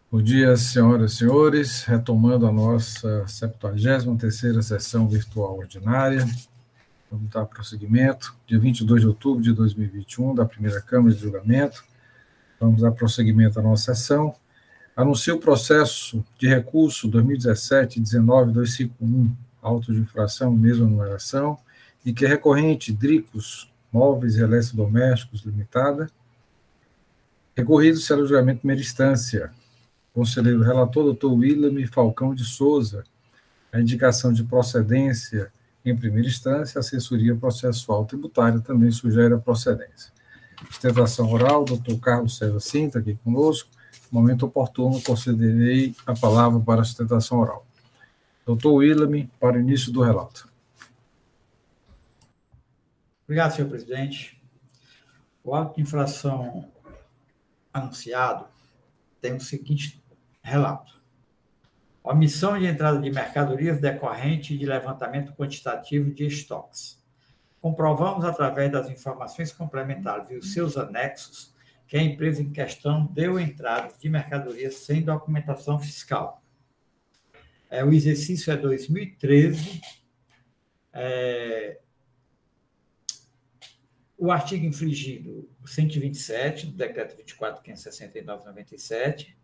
Bom dia, senhoras e senhores, retomando a nossa 73ª sessão virtual ordinária. Vamos dar prosseguimento, dia 22 de outubro de 2021, da primeira Câmara de Julgamento. Vamos dar prosseguimento à nossa sessão. Anuncio o processo de recurso 2017-19251, auto de infração, mesma numeração, e que é recorrente Dricos Móveis e Eletrodomésticos Limitada. Recorrido será o julgamento de primeira instância. Conselheiro relator, doutor William Falcão de Souza, a indicação de procedência em primeira instância, assessoria processual tributária também sugere a procedência. Sustentação oral, doutor Carlos César Cinta, aqui conosco. No momento oportuno, concederei a palavra para a sustentação oral. Doutor William, para o início do relato. Obrigado, senhor presidente. O auto de infração anunciado tem o seguinte relato: omissão de entrada de mercadorias decorrente de levantamento quantitativo de estoques. Comprovamos, através das informações complementares e os seus anexos, que a empresa em questão deu entrada de mercadorias sem documentação fiscal. O exercício é 2013. O artigo infringido, 127, do Decreto 24.569/97,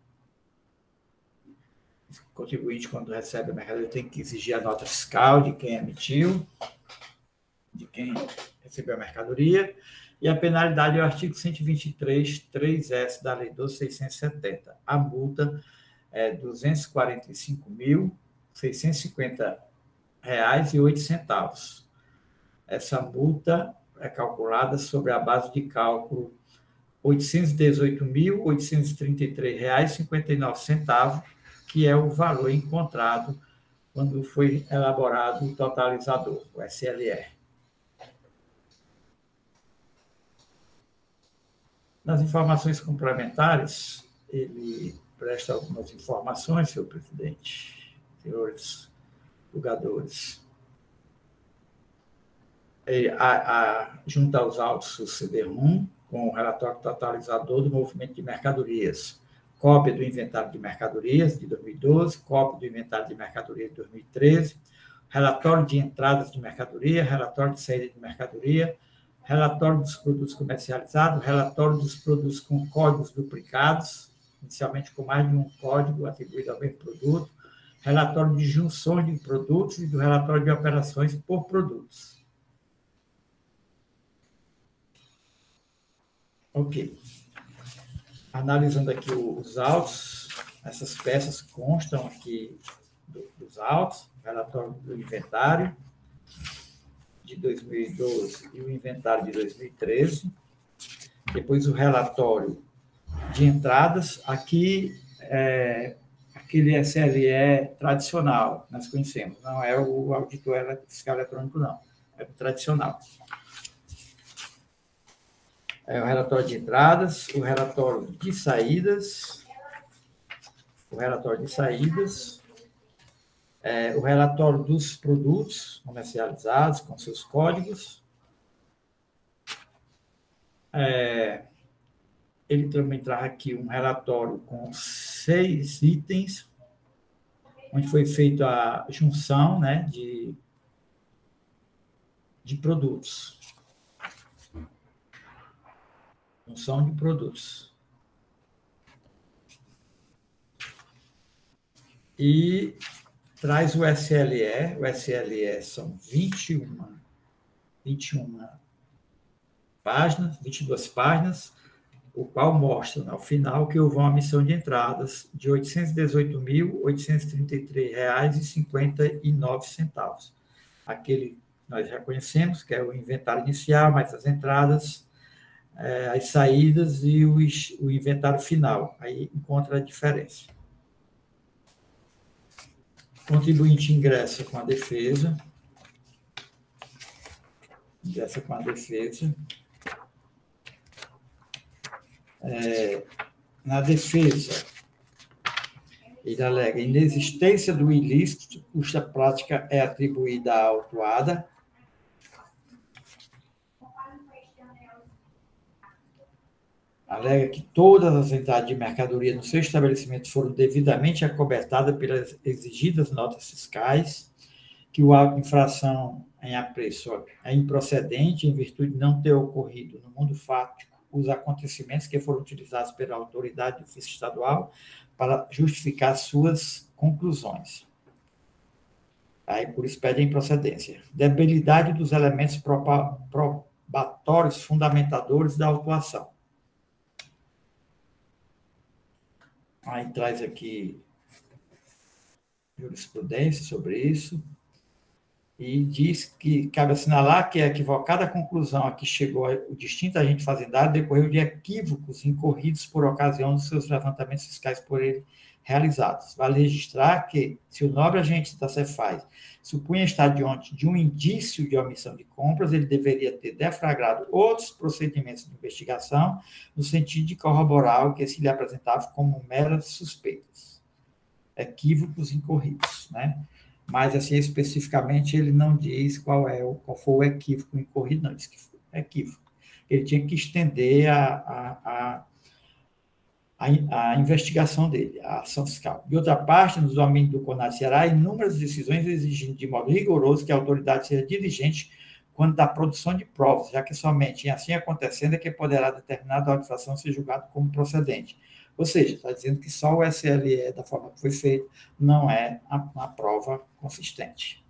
o contribuinte, quando recebe a mercadoria, tem que exigir a nota fiscal de quem emitiu, de quem recebeu a mercadoria, e a penalidade é o artigo 123, 3S da Lei 12.670. A multa é R$ 245.650,08. Essa multa é calculada sobre a base de cálculo R$ 818.833,59, que é o valor encontrado quando foi elaborado o totalizador, o SLR. Nas informações complementares, ele presta algumas informações, senhor presidente, senhores julgadores. Junto aos autos suceder com o relatório totalizador do movimento de mercadorias, cópia do inventário de mercadorias de 2012, cópia do inventário de mercadorias de 2013, relatório de entradas de mercadoria, relatório de saída de mercadoria, relatório dos produtos comercializados, relatório dos produtos com códigos duplicados, inicialmente com mais de um código atribuído ao mesmo produto, relatório de junções de produtos e do relatório de operações por produtos. Ok. Analisando aqui os autos, essas peças constam aqui dos autos, o relatório do inventário de 2012 e o inventário de 2013. Depois o relatório de entradas. Aqui aquele SLE tradicional, nós conhecemos, não é o auditor fiscal eletrônico, não, é o tradicional. O relatório de entradas, o relatório de saídas, o relatório dos produtos comercializados com seus códigos. Ele também traz aqui um relatório com 6 itens, onde foi feita a junção, né, de produtos. Junção de produtos. E traz o SLE. O SLE são 21 páginas, 22 páginas, o qual mostra, ao final, que houve uma omissão de entradas de R$ 818.833,59. Aquele nós já conhecemos, que é o inventário inicial, mais as entradas, as saídas e o inventário final. Aí encontra a diferença. O contribuinte ingressa com a defesa. Na defesa, ele alega inexistência do ilícito, cuja prática é atribuída à autuada. alega que todas as entradas de mercadoria no seu estabelecimento foram devidamente acobertadas pelas exigidas notas fiscais, que o auto de infração em apreço é improcedente em virtude de não ter ocorrido no mundo fático os acontecimentos que foram utilizados pela autoridade do fisco estadual para justificar suas conclusões. Aí, por isso, pede a improcedência. Debilidade dos elementos probatórios fundamentadores da autuação. Aí traz aqui jurisprudência sobre isso e diz que cabe assinalar que a equivocada conclusão a que chegou o distinto agente fazendário decorreu de equívocos incorridos por ocasião dos seus levantamentos fiscais por ele realizados. Vale registrar que, se o nobre agente da Cefaz supunha estar diante de um indício de omissão de compras, ele deveria ter deflagrado outros procedimentos de investigação no sentido de corroborar o que se lhe apresentava como meras suspeitas. Equívocos incorridos, né? Mas, assim, especificamente, ele não diz qual foi o equívoco incorrido, não, diz que foi equívoco. Ele tinha que estender a investigação dele, a ação fiscal. De outra parte, nos domínios do CONAD Ceará, há inúmeras decisões exigindo de modo rigoroso que a autoridade seja diligente quando da produção de provas, já que somente assim acontecendo é que poderá determinada autuação ser julgada como procedente. Ou seja, está dizendo que só o SLE, da forma que foi feito, não é uma prova consistente.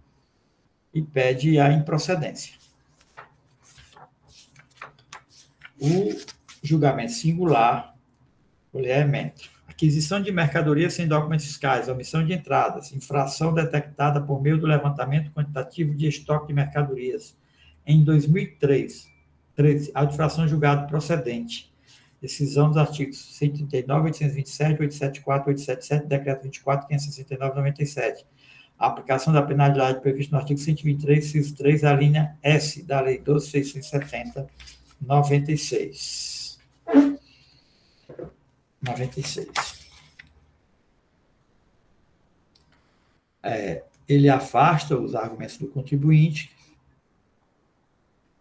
E pede a improcedência. O julgamento singular, elemento. Aquisição de mercadoria sem documentos fiscais, omissão de entradas, infração detectada por meio do levantamento quantitativo de estoque de mercadorias. Em 2013, autuação julgada procedente. Decisão dos artigos 139, 827, 874, 877, decreto 24, 569, 97. A aplicação da penalidade prevista no artigo 123, inciso 3, a linha S da Lei 12.670, 96. 96. Ele afasta os argumentos do contribuinte,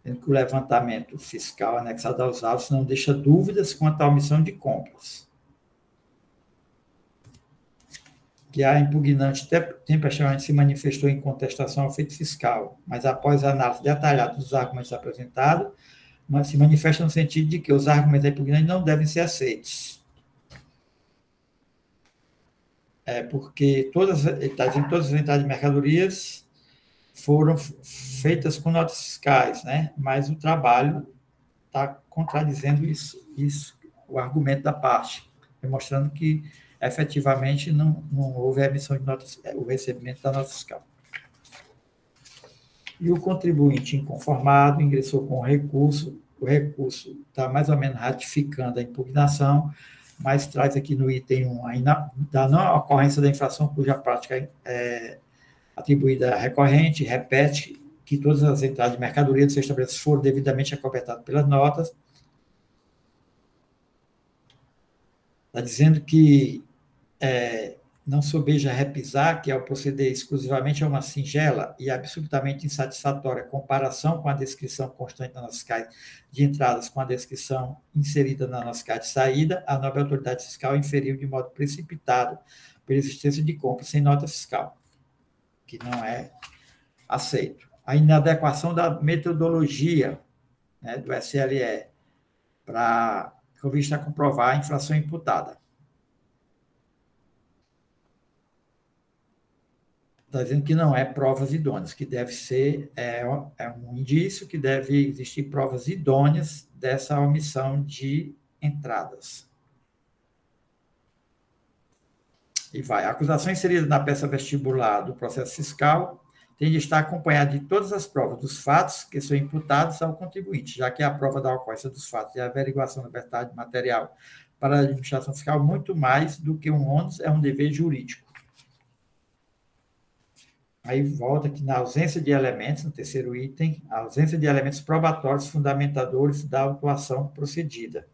que o levantamento fiscal anexado aos autos não deixa dúvidas quanto à omissão de compras. Que a impugnante tempestivamente se manifestou em contestação ao feito fiscal, mas após a análise detalhada dos argumentos apresentados, se manifesta no sentido de que os argumentos da impugnante não devem ser aceitos. Porque todas as entradas de mercadorias foram feitas com notas fiscais, né? Mas o trabalho está contradizendo isso, o argumento da parte, demonstrando que efetivamente não houve a emissão de notas, o recebimento da nota fiscal. E o contribuinte inconformado ingressou com o recurso está mais ou menos ratificando a impugnação, mas traz aqui no item 1 da não ocorrência da infração cuja prática é atribuída recorrente, repete que todas as entradas de mercadoria do seu estabelecimento foram devidamente acobertadas pelas notas. Está dizendo que não sobeja repisar que, ao proceder exclusivamente a uma singela e absolutamente insatisfatória comparação com a descrição constante na nossa fiscal de entradas com a descrição inserida na nossa fiscal de saída, a nobre autoridade fiscal inferiu de modo precipitado pela existência de compra sem nota fiscal, que não é aceito. A inadequação da metodologia, né, do SLE para com vista a comprovar a infração imputada. Está dizendo que não é provas idôneas, que deve ser, um indício que deve existir provas idôneas dessa omissão de entradas. E vai. A acusação inserida na peça vestibular do processo fiscal tem de estar acompanhada de todas as provas dos fatos que são imputados ao contribuinte, já que a prova da ocorrência dos fatos e a averiguação da verdade material para a administração fiscal, muito mais do que um ônus, é um dever jurídico. Aí volta aqui na ausência de elementos, no terceiro item, a ausência de elementos probatórios fundamentadores da autuação procedida.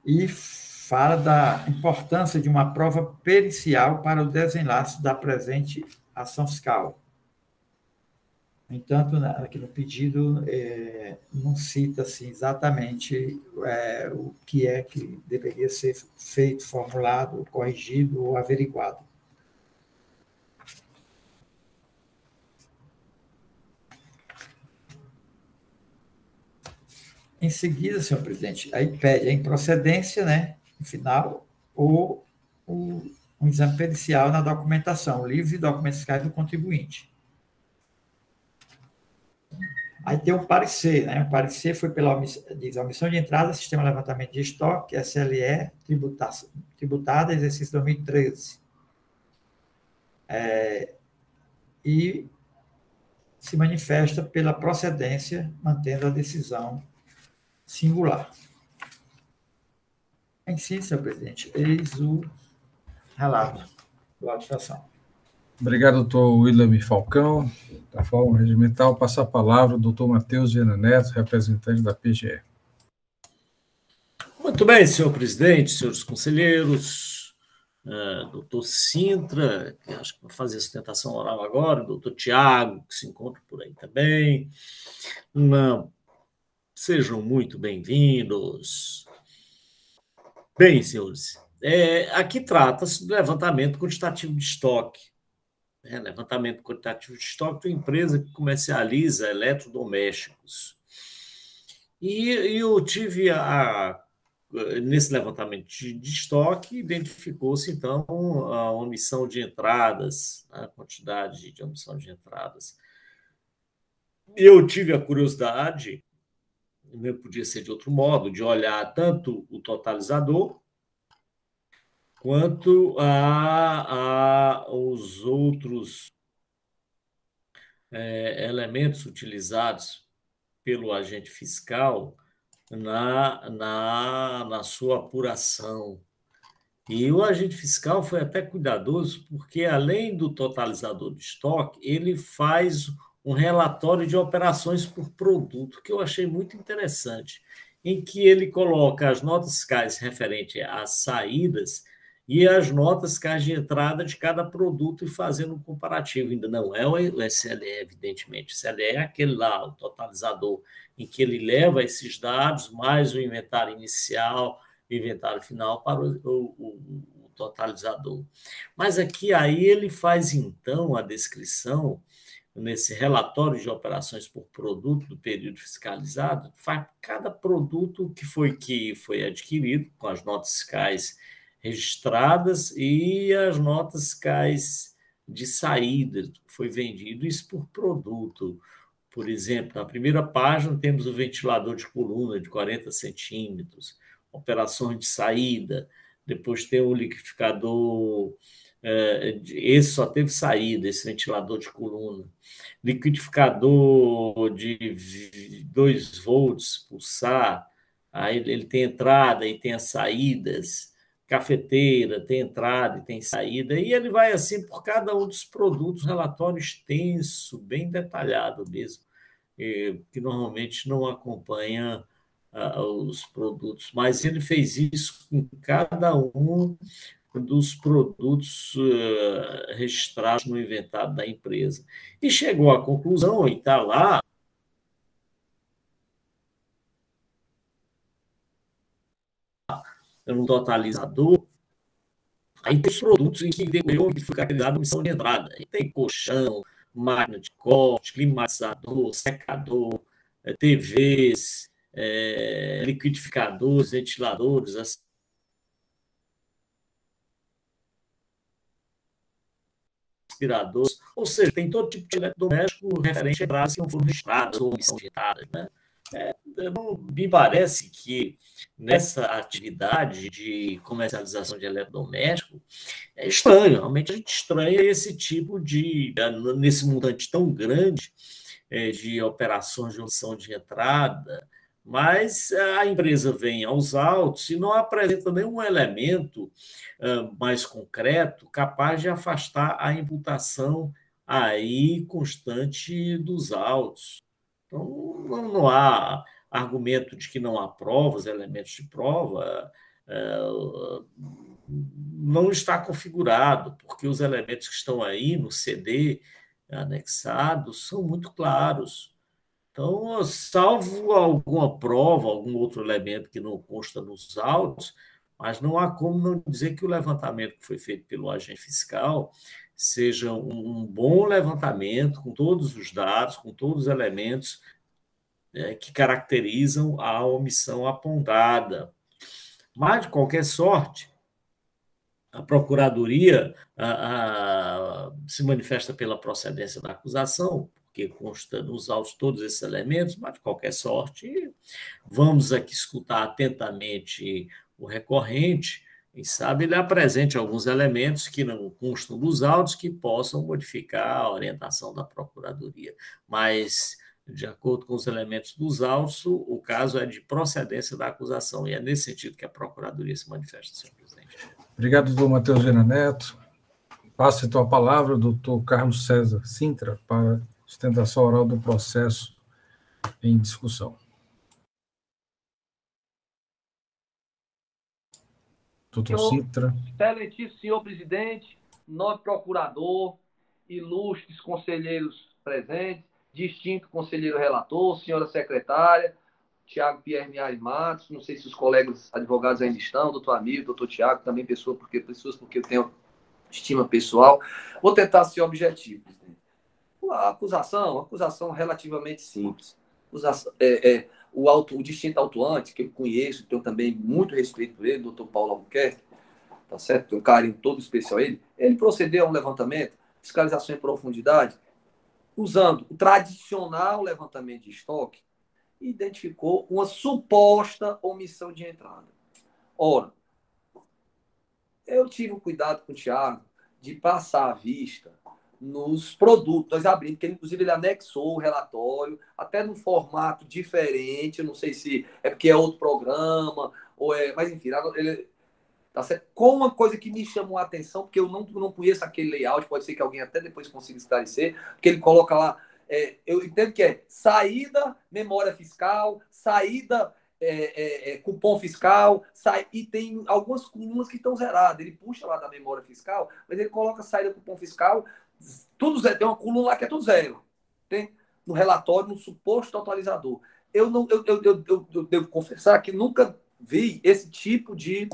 E fala da importância de uma prova pericial para o desenlace da presente ação fiscal. No entanto, aqui no pedido não cita assim, exatamente o que é que deveria ser feito, formulado, corrigido ou averiguado. Em seguida, senhor presidente, aí pede a improcedência, né, no final, ou um exame pericial na documentação, livros e documentos fiscais do contribuinte. Aí tem um parecer, né? O parecer foi pela omissão de entrada, sistema de levantamento de estoque, SLE, tributada, exercício 2013. E se manifesta pela procedência, mantendo a decisão singular. Em si, senhor presidente, eis o relato da administração. Obrigado, doutor William Falcão. Da forma regimental, passa a palavra ao doutor Matheus Viana Neto, representante da PGE. Muito bem, senhor presidente, senhores conselheiros, doutor Sintra, que acho que vai fazer a sustentação oral agora, doutor Tiago, que se encontra por aí também. Sejam muito bem-vindos. Bem, senhores, aqui trata-se do levantamento quantitativo de estoque. Levantamento quantitativo de estoque de uma empresa que comercializa eletrodomésticos. E eu tive nesse levantamento de estoque, identificou-se, então, a omissão de entradas, a quantidade de omissão de entradas. Eu tive a curiosidade, não podia ser de outro modo, de olhar tanto o totalizador quanto os outros elementos utilizados pelo agente fiscal na sua apuração. E o agente fiscal foi até cuidadoso, porque, além do totalizador de estoque, ele faz um relatório de operações por produto, que eu achei muito interessante, em que ele coloca as notas fiscais referentes às saídas e as notas fiscais de entrada de cada produto e fazendo um comparativo. Ainda não é o SLE, evidentemente. O SLE é aquele lá, o totalizador, em que ele leva esses dados, mais o inventário inicial, o inventário final, para o totalizador. Mas aqui aí ele faz, então, a descrição, nesse relatório de operações por produto do período fiscalizado, faz cada produto que foi adquirido, com as notas fiscais registradas e as notas fiscais de saída, que foi vendido, isso por produto. Por exemplo, na primeira página temos o ventilador de coluna de 40 centímetros, operações de saída, depois tem o liquidificador, esse só teve saída, esse ventilador de coluna, liquidificador de 2 volts pulsar, aí ele tem entrada e tem as saídas, cafeteira tem entrada e tem saída, e ele vai assim por cada um dos produtos, relatório extenso, bem detalhado mesmo, que normalmente não acompanha os produtos, mas ele fez isso com cada um dos produtos registrados no inventário da empresa. E chegou à conclusão, e está lá, no totalizador, aí tem produtos em que decorreu que foi caracterizado omissão de entrada. Aí tem colchão, máquina de corte, climatizador, secador, TVs, liquidificadores, ventiladores, aspiradores, ou seja, tem todo tipo de eletrodoméstico referente a entradas que não foram registradas ou omissão de entradas, né? Me parece que nessa atividade de comercialização de eletrodoméstico é estranho, realmente a gente estranha esse tipo nesse montante tão grande de operações de omissão de entrada, mas a empresa vem aos autos e não apresenta nenhum elemento mais concreto capaz de afastar a imputação aí constante dos autos. Então, não há argumento de que não há provas, elementos de prova, não está configurado, porque os elementos que estão aí no CD anexados são muito claros. Então, salvo alguma prova, algum outro elemento que não consta nos autos, mas não há como não dizer que o levantamento que foi feito pelo agente fiscal seja um bom levantamento, com todos os dados, com todos os elementos que caracterizam a omissão apontada. Mas, de qualquer sorte, a Procuradoria se manifesta pela procedência da acusação, porque consta nos autos todos esses elementos, mas, de qualquer sorte, vamos aqui escutar atentamente o recorrente, quem sabe ele apresente alguns elementos que não constam dos autos que possam modificar a orientação da Procuradoria. Mas, de acordo com os elementos dos autos, o caso é de procedência da acusação, e é nesse sentido que a Procuradoria se manifesta, senhor presidente. Obrigado, doutor Matheus Viana Neto. Passo, então, a palavra ao doutor Carlos César Sintra para sustentação oral do processo em discussão. Doutor Sintra. Excelentíssimo senhor presidente, nobre procurador, ilustres conselheiros presentes, distinto conselheiro relator, senhora secretária, Tiago Pierre Miari Matos, não sei se os colegas advogados ainda estão, doutor Amir, doutor Tiago, também pessoas porque eu tenho estima pessoal. Vou tentar ser objetivo, presidente. A acusação relativamente simples. O distinto autuante, que eu conheço, tenho também muito respeito por ele, doutor Paulo Albuquerque, tá certo? Tenho um carinho todo especial a ele. Ele procedeu a um levantamento, fiscalização em profundidade, usando o tradicional levantamento de estoque, e identificou uma suposta omissão de entrada. Ora, eu tive o cuidado com o Tiago de passar a vista nos produtos. Nós abrimos, porque inclusive ele anexou o relatório, até num formato diferente, eu não sei se é porque é outro programa, ou é, mas enfim, ele tá certo? Com uma coisa que me chamou a atenção, porque eu não conheço aquele layout, pode ser que alguém até depois consiga esclarecer, porque ele coloca lá, eu entendo que é saída, memória fiscal, saída, cupom fiscal, e tem algumas colunas que estão zeradas. Ele puxa lá da memória fiscal, mas ele coloca saída, cupom fiscal, tudo zero. Tem uma coluna lá que é tudo zero. Tem no relatório, no suposto totalizador. Eu devo confessar que nunca vi esse tipo de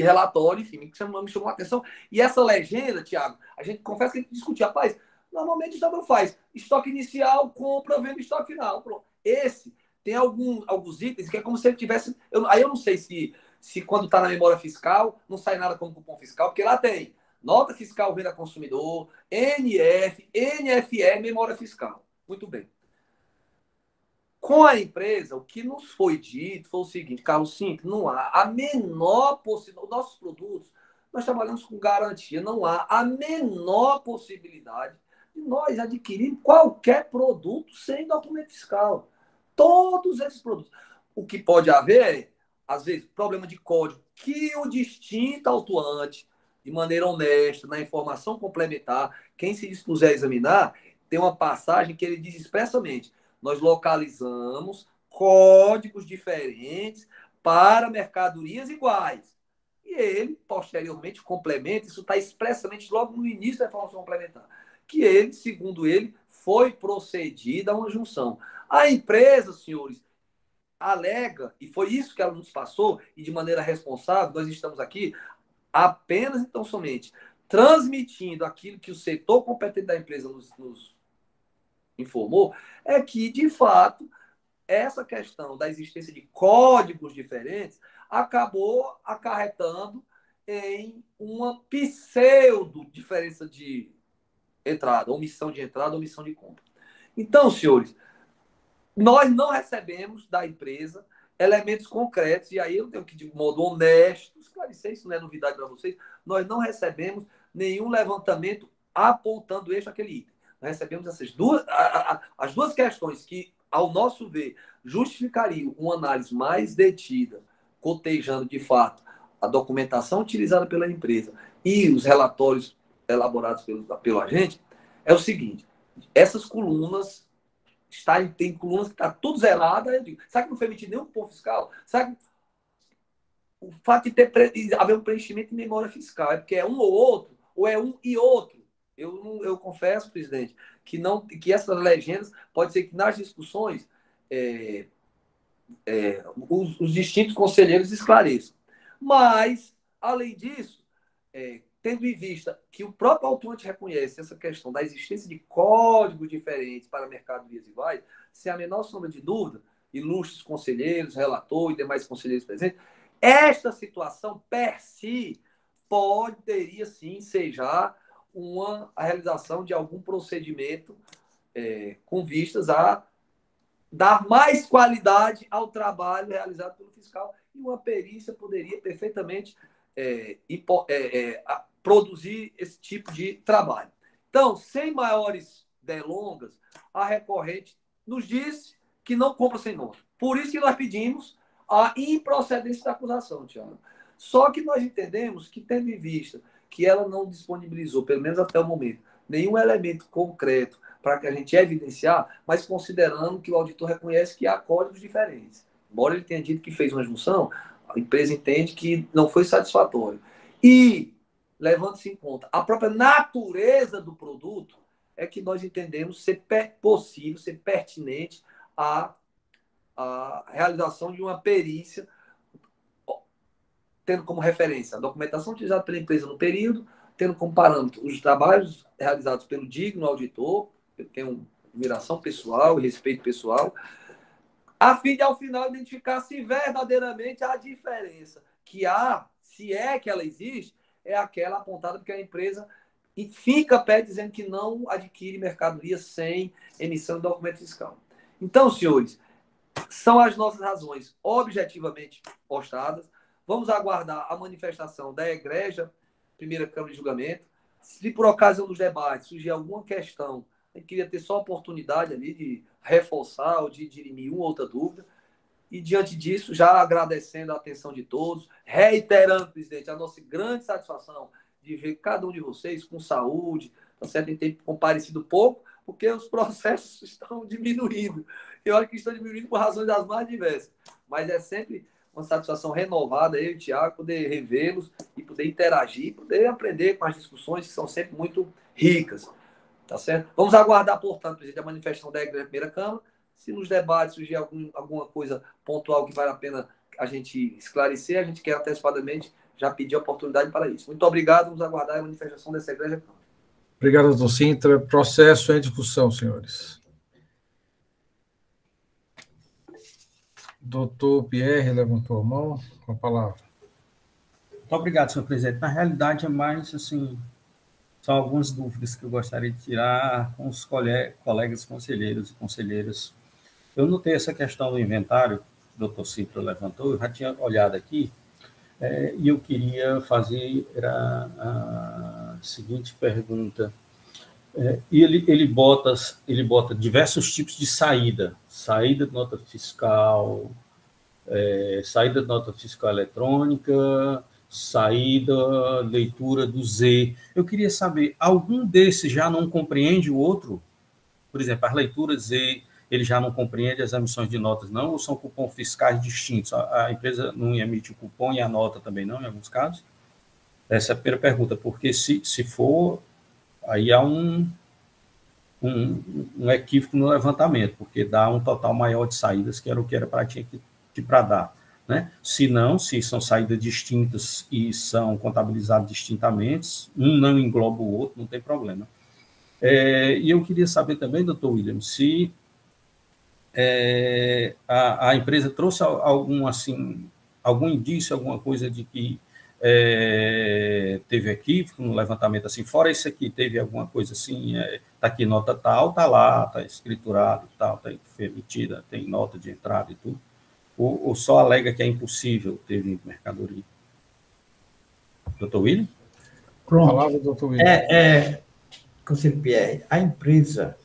relatório, enfim, que me chamou a atenção. E essa legenda, Tiago, a gente confessa que a gente discutiu, rapaz, normalmente isso não faz. Estoque inicial, compra, venda estoque final. Pronto. Esse tem alguns itens que é como se ele tivesse... Aí eu não sei se quando está na memória fiscal, não sai nada como cupom fiscal, porque lá tem nota fiscal venda consumidor, NF, NFE, memória fiscal. Muito bem. Com a empresa, o que nos foi dito foi o seguinte, Carlos Cinto, não há a menor possibilidade... Nossos produtos, nós trabalhamos com garantia, não há a menor possibilidade de nós adquirirmos qualquer produto sem documento fiscal. Todos esses produtos. O que pode haver é, às vezes, problema de código, que o distinto autuante, de maneira honesta, na informação complementar, quem se dispuser a examinar, tem uma passagem que ele diz expressamente, nós localizamos códigos diferentes para mercadorias iguais. E ele, posteriormente, complementa, isso está expressamente logo no início da informação complementar, que ele, segundo ele, foi procedida a uma junção. A empresa, senhores, alega, e foi isso que ela nos passou, e de maneira responsável, nós estamos aqui apenas, então, somente, transmitindo aquilo que o setor competente da empresa nos informou, é que, de fato, essa questão da existência de códigos diferentes acabou acarretando em uma pseudo-diferença de entrada, omissão de entrada, omissão de compra. Então, senhores, nós não recebemos da empresa elementos concretos, e aí eu tenho que, de modo honesto, esclarecer, isso não é novidade para vocês, nós não recebemos nenhum levantamento apontando este ou aquele item. Nós recebemos essas as duas questões que, ao nosso ver, justificariam uma análise mais detida, cotejando, de fato, a documentação utilizada pela empresa e os relatórios elaborados pelo agente, é o seguinte, essas colunas, tem colunas que está tudo zerada, eu digo, sabe que não foi emitido nenhum cupom fiscal? Sabe o fato de haver um preenchimento de memória fiscal, é porque é um ou outro, ou é um e outro. Eu confesso, presidente, que essas legendas, pode ser que nas discussões os distintos conselheiros esclareçam. Mas, além disso, tendo em vista que o próprio autuante reconhece essa questão da existência de códigos diferentes para mercadorias iguais, sem a menor sombra de dúvida, ilustres conselheiros, relator e demais conselheiros presentes, esta situação, per si, poderia sim ensejar a realização de algum procedimento com vistas a dar mais qualidade ao trabalho realizado pelo fiscal, e uma perícia poderia perfeitamente produzir esse tipo de trabalho. Então, sem maiores delongas, a recorrente nos disse que não compra sem nota. Por isso que nós pedimos a improcedência da acusação, Tiago. Só que nós entendemos que, tendo em vista que ela não disponibilizou, pelo menos até o momento, nenhum elemento concreto para que a gente evidenciar, mas considerando que o auditor reconhece que há códigos diferentes. Embora ele tenha dito que fez uma junção, a empresa entende que não foi satisfatório. E, levando-se em conta a própria natureza do produto, é que nós entendemos ser possível, ser pertinente a realização de uma perícia, tendo como referência a documentação utilizada pela empresa no período, tendo como parâmetro os trabalhos realizados pelo digno auditor, que tem uma admiração pessoal e respeito pessoal, a fim de, ao final, identificar se verdadeiramente há diferença que há, se é que ela existe, é aquela apontada porque a empresa fica a pé dizendo que não adquire mercadoria sem emissão de documento fiscal. Então, senhores, são as nossas razões objetivamente postadas. Vamos aguardar a manifestação da egrégia primeira Câmara de Julgamento. Se por ocasião dos debates surgir alguma questão, a gente queria ter só a oportunidade ali de reforçar ou de dirimir uma ou outra dúvida. E, diante disso, já agradecendo a atenção de todos, reiterando, presidente, a nossa grande satisfação de ver cada um de vocês com saúde, tá certo? Em tempo comparecido pouco, porque os processos estão diminuindo. E olha que estão diminuindo por razões das mais diversas. Mas é sempre uma satisfação renovada, eu e o Tiago, poder revê-los e poder interagir, poder aprender com as discussões que são sempre muito ricas. Tá certo? Vamos aguardar, portanto, presidente, a manifestação da primeira Câmara. Se nos debates surgir alguma coisa pontual que vale a pena a gente esclarecer, a gente quer antecipadamente já pedir a oportunidade para isso. Muito obrigado, vamos aguardar a manifestação dessa Igreja Câmara. Obrigado, doutor Sintra. Processo em discussão, senhores. Doutor Pierre levantou a mão com a palavra. Muito obrigado, senhor presidente. Na realidade, é mais, assim, são algumas dúvidas que eu gostaria de tirar com os colegas conselheiros e conselheiras. Eu notei essa questão do inventário, que o doutor Cipro levantou, eu já tinha olhado aqui, e eu queria fazer a seguinte pergunta. Ele bota diversos tipos de saída de nota fiscal, saída de nota fiscal eletrônica, saída, leitura do Z. Eu queria saber, algum desses já não compreende o outro? Por exemplo, as leituras Z, ele já não compreende as emissões de notas, não? Ou são cupons fiscais distintos? A empresa não emite o cupom e a nota também não, em alguns casos? Essa é a primeira pergunta, porque se for, aí há um equívoco no levantamento, porque dá um total maior de saídas, que era o que era para dar. Né? Se não, se são saídas distintas e são contabilizadas distintamente, um não engloba o outro, não tem problema. E eu queria saber também, doutor William, se a empresa trouxe algum indício, alguma coisa de que teve equívoco no levantamento, assim, fora isso aqui, teve alguma coisa assim, está aqui nota tal, está lá, está escriturado, tal, tá, foi emitida, tem nota de entrada e tudo, ou só alega que é impossível ter mercadoria? Doutor William? Pronto. Palavra, doutor William. Conselheiro Pierre, a empresa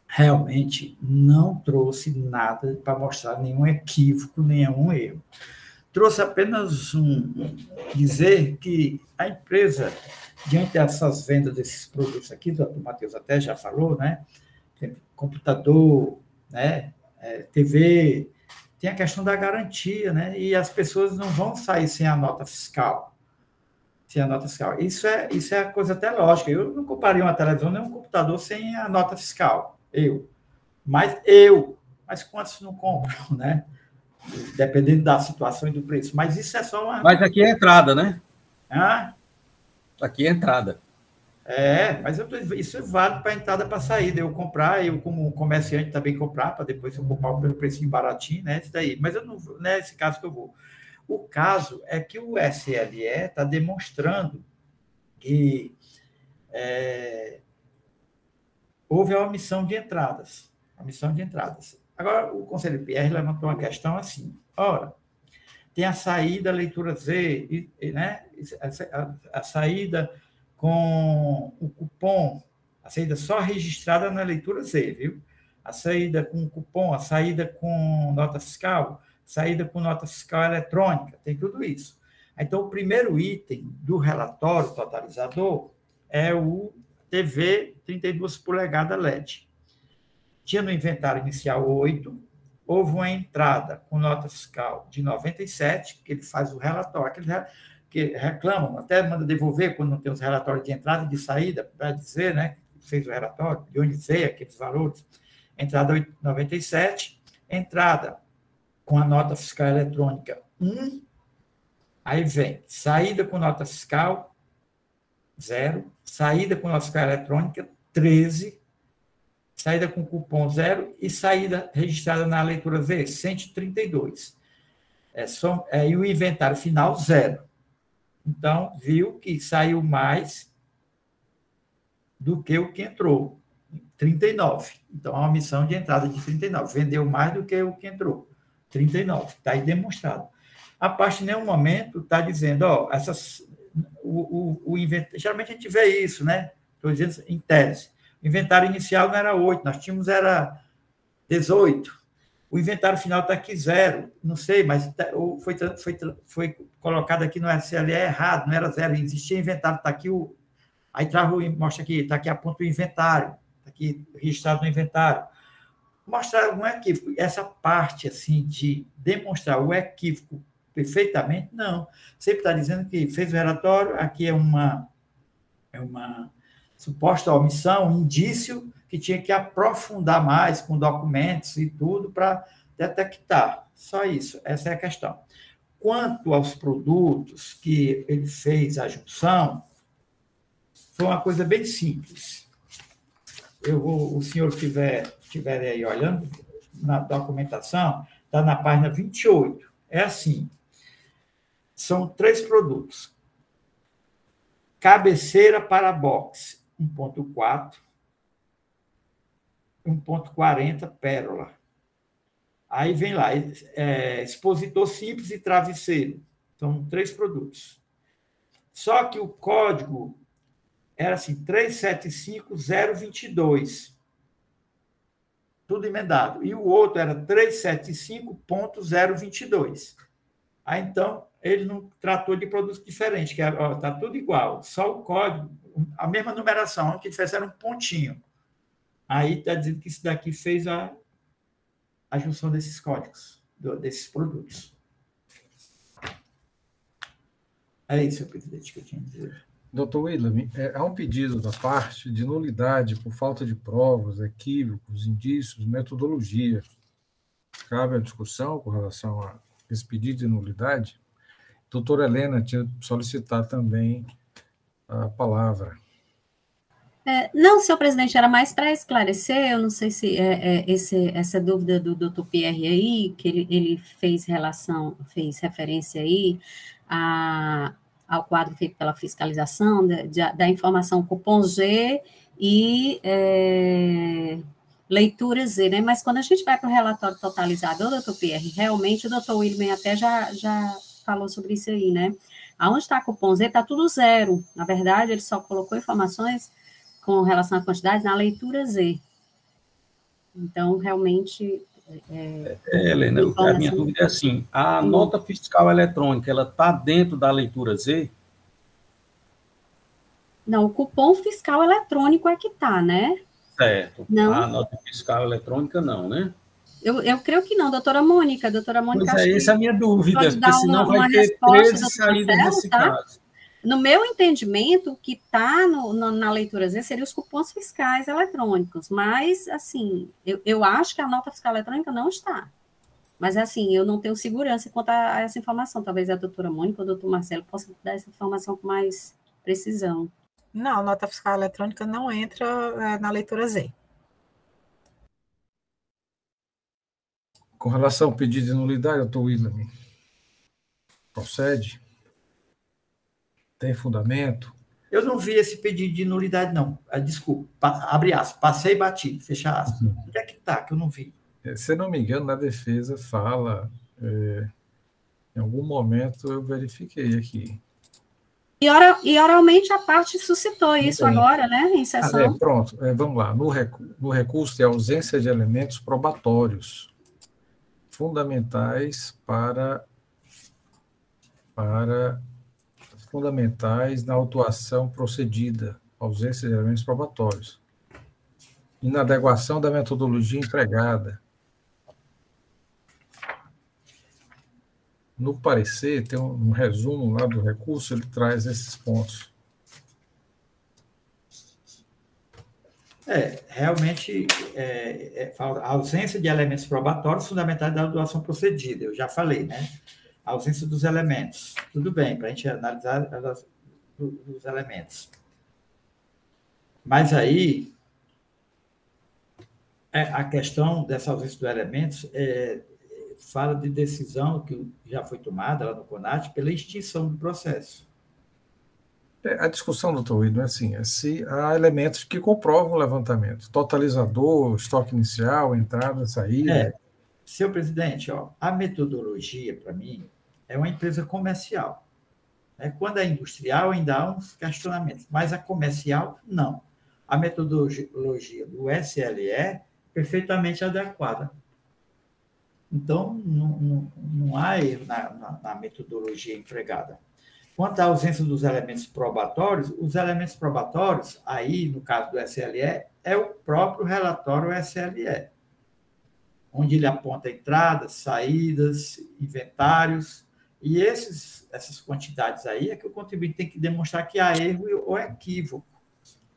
realmente não trouxe nada para mostrar nenhum equívoco, nenhum erro. Trouxe apenas dizer que a empresa, diante dessas vendas desses produtos aqui, o doutor Matheus até já falou, né? Tem computador, né? TV, tem a questão da garantia, né? E as pessoas não vão sair sem a nota fiscal. Sem a nota fiscal. Isso é coisa até lógica. Eu não compraria uma televisão nem um computador sem a nota fiscal. Mas quantos não compram, né? Dependendo da situação e do preço. Mas isso é só uma... Mas aqui é entrada, né? Ah? Aqui é entrada. Mas isso é válido para entrada, para saída. Eu comprar, eu como comerciante também comprar, para depois eu comprar pelo preço baratinho, né? Isso daí. Mas eu não vou, não é esse caso que eu vou. O caso é que o SLE está demonstrando que houve a omissão de entradas. Agora, o conselheiro Pierre levantou uma questão assim. Ora, tem a saída leitura Z, né? A saída com o cupom, a saída só registrada na leitura Z, viu? A saída com cupom, a saída com nota fiscal, saída com nota fiscal eletrônica, tem tudo isso. Então, o primeiro item do relatório totalizador é o TV 32 polegadas LED. Tinha no inventário inicial 8, houve uma entrada com nota fiscal de 97, que ele faz o relatório, aquele que reclamam, até manda devolver quando não tem os relatórios de entrada e de saída, para dizer, né, que fez o relatório, de onde veio aqueles valores. Entrada 97, entrada com a nota fiscal eletrônica 1, aí vem saída com nota fiscal 0, saída com nota fiscal eletrônica 13, saída com cupom 0 e saída registrada na leitura V, 132. E o inventário final 0. Então, viu que saiu mais do que o que entrou, 39. Então, há uma omissão de entrada de 39. Vendeu mais do que o que entrou, 39. Está aí demonstrado. A parte, em nenhum momento, está dizendo, geralmente a gente vê isso, né? Estou dizendo em tese. O inventário inicial não era 8, nós tínhamos era 18. O inventário final está aqui 0, não sei, mas foi colocado aqui no SLE errado, não era 0, existia inventário, está aqui aí mostra aqui, está aqui a ponta do inventário, está aqui registrado no inventário. Mostrar algum equívoco. Essa parte, assim, de demonstrar o equívoco perfeitamente, não. Sempre está dizendo que fez o relatório, aqui é uma suposta omissão, indício que tinha que aprofundar mais com documentos e tudo para detectar. Só isso, essa é a questão. Quanto aos produtos que ele fez a junção, foi uma coisa bem simples. O senhor estiver aí olhando na documentação, está na página 28. É assim, são 3 produtos. Cabeceira para boxe, 1.4, 1.40 pérola. Aí vem lá, expositor simples e travesseiro. São 3 produtos. Só que o código era assim, 375.022. Tudo emendado. E o outro era 375.022. Aí, então, ele não tratou de produtos diferentes, que está tudo igual. Só o código, a mesma numeração, que diferença era um pontinho. Aí está dizendo que isso daqui fez a junção desses códigos, desses produtos. É isso, senhor presidente, que eu tinha a dizer. Doutor William, há um pedido da parte de nulidade por falta de provas, equívocos, indícios, metodologia. Cabe a discussão com relação a esse pedido de nulidade? Doutora Helena tinha solicitado também a palavra. Não, senhor presidente, era mais para esclarecer, eu não sei se essa dúvida do doutor Pierre aí, que ele fez referência aí ao quadro feito pela fiscalização, da informação cupom G e leitura Z, né? Mas quando a gente vai para o relatório totalizador, doutor Pierre, realmente o doutor William até já falou sobre isso aí, né? Aonde está cupom Z, está tudo 0. Na verdade, ele só colocou informações com relação à quantidade na leitura Z. Então, realmente... Helena, a minha dúvida é assim, a nota fiscal eletrônica, ela está dentro da leitura Z? Não, o cupom fiscal eletrônico é que está, né? Certo. Não. A nota fiscal eletrônica não, né? Eu creio que não, doutora Mônica. Pois essa é a minha dúvida, porque senão vai ter 13 saídas nesse caso. No meu entendimento, o que está na leitura Z seria os cupons fiscais eletrônicos, mas, assim, eu acho que a nota fiscal eletrônica não está. Mas, assim, eu não tenho segurança quanto a essa informação. Talvez a doutora Mônica ou o doutor Marcelo possam dar essa informação com mais precisão. Não, a nota fiscal eletrônica não entra na leitura Z. Com relação ao pedido de nulidade, doutor William, procede? Tem fundamento? Eu não vi esse pedido de nulidade, não. Desculpa, abre aspas, passei batido, fecha aspas. Onde é que está que eu não vi? Se não me engano, na defesa fala, em algum momento eu verifiquei aqui. E oralmente a parte suscitou isso agora, né, em sessão. Pronto, vamos lá. No recurso tem ausência de elementos probatórios fundamentais fundamentais na autuação procedida, ausência de elementos probatórios, inadequação da metodologia empregada. No parecer, tem um resumo lá do recurso, ele traz esses pontos. Realmente, a ausência de elementos probatórios fundamentais da autuação procedida, eu já falei, né? A ausência dos elementos. Tudo bem, para a gente analisar os elementos. Mas aí, a questão dessa ausência dos elementos fala de decisão que já foi tomada lá no CONAT pela extinção do processo. A discussão, doutor William, é assim, se há elementos que comprovam o levantamento, totalizador, estoque inicial, entrada, saída. Senhor presidente, a metodologia, para mim, é uma empresa comercial. Quando é industrial, ainda há uns questionamentos, mas a comercial, não. A metodologia do SLE é perfeitamente adequada. Então, não há erro na metodologia empregada. Quanto à ausência dos elementos probatórios, os elementos probatórios, aí, no caso do SLE, é o próprio relatório SLE, onde ele aponta entradas, saídas, inventários, e essas quantidades aí é que o contribuinte tem que demonstrar que há erro ou equívoco.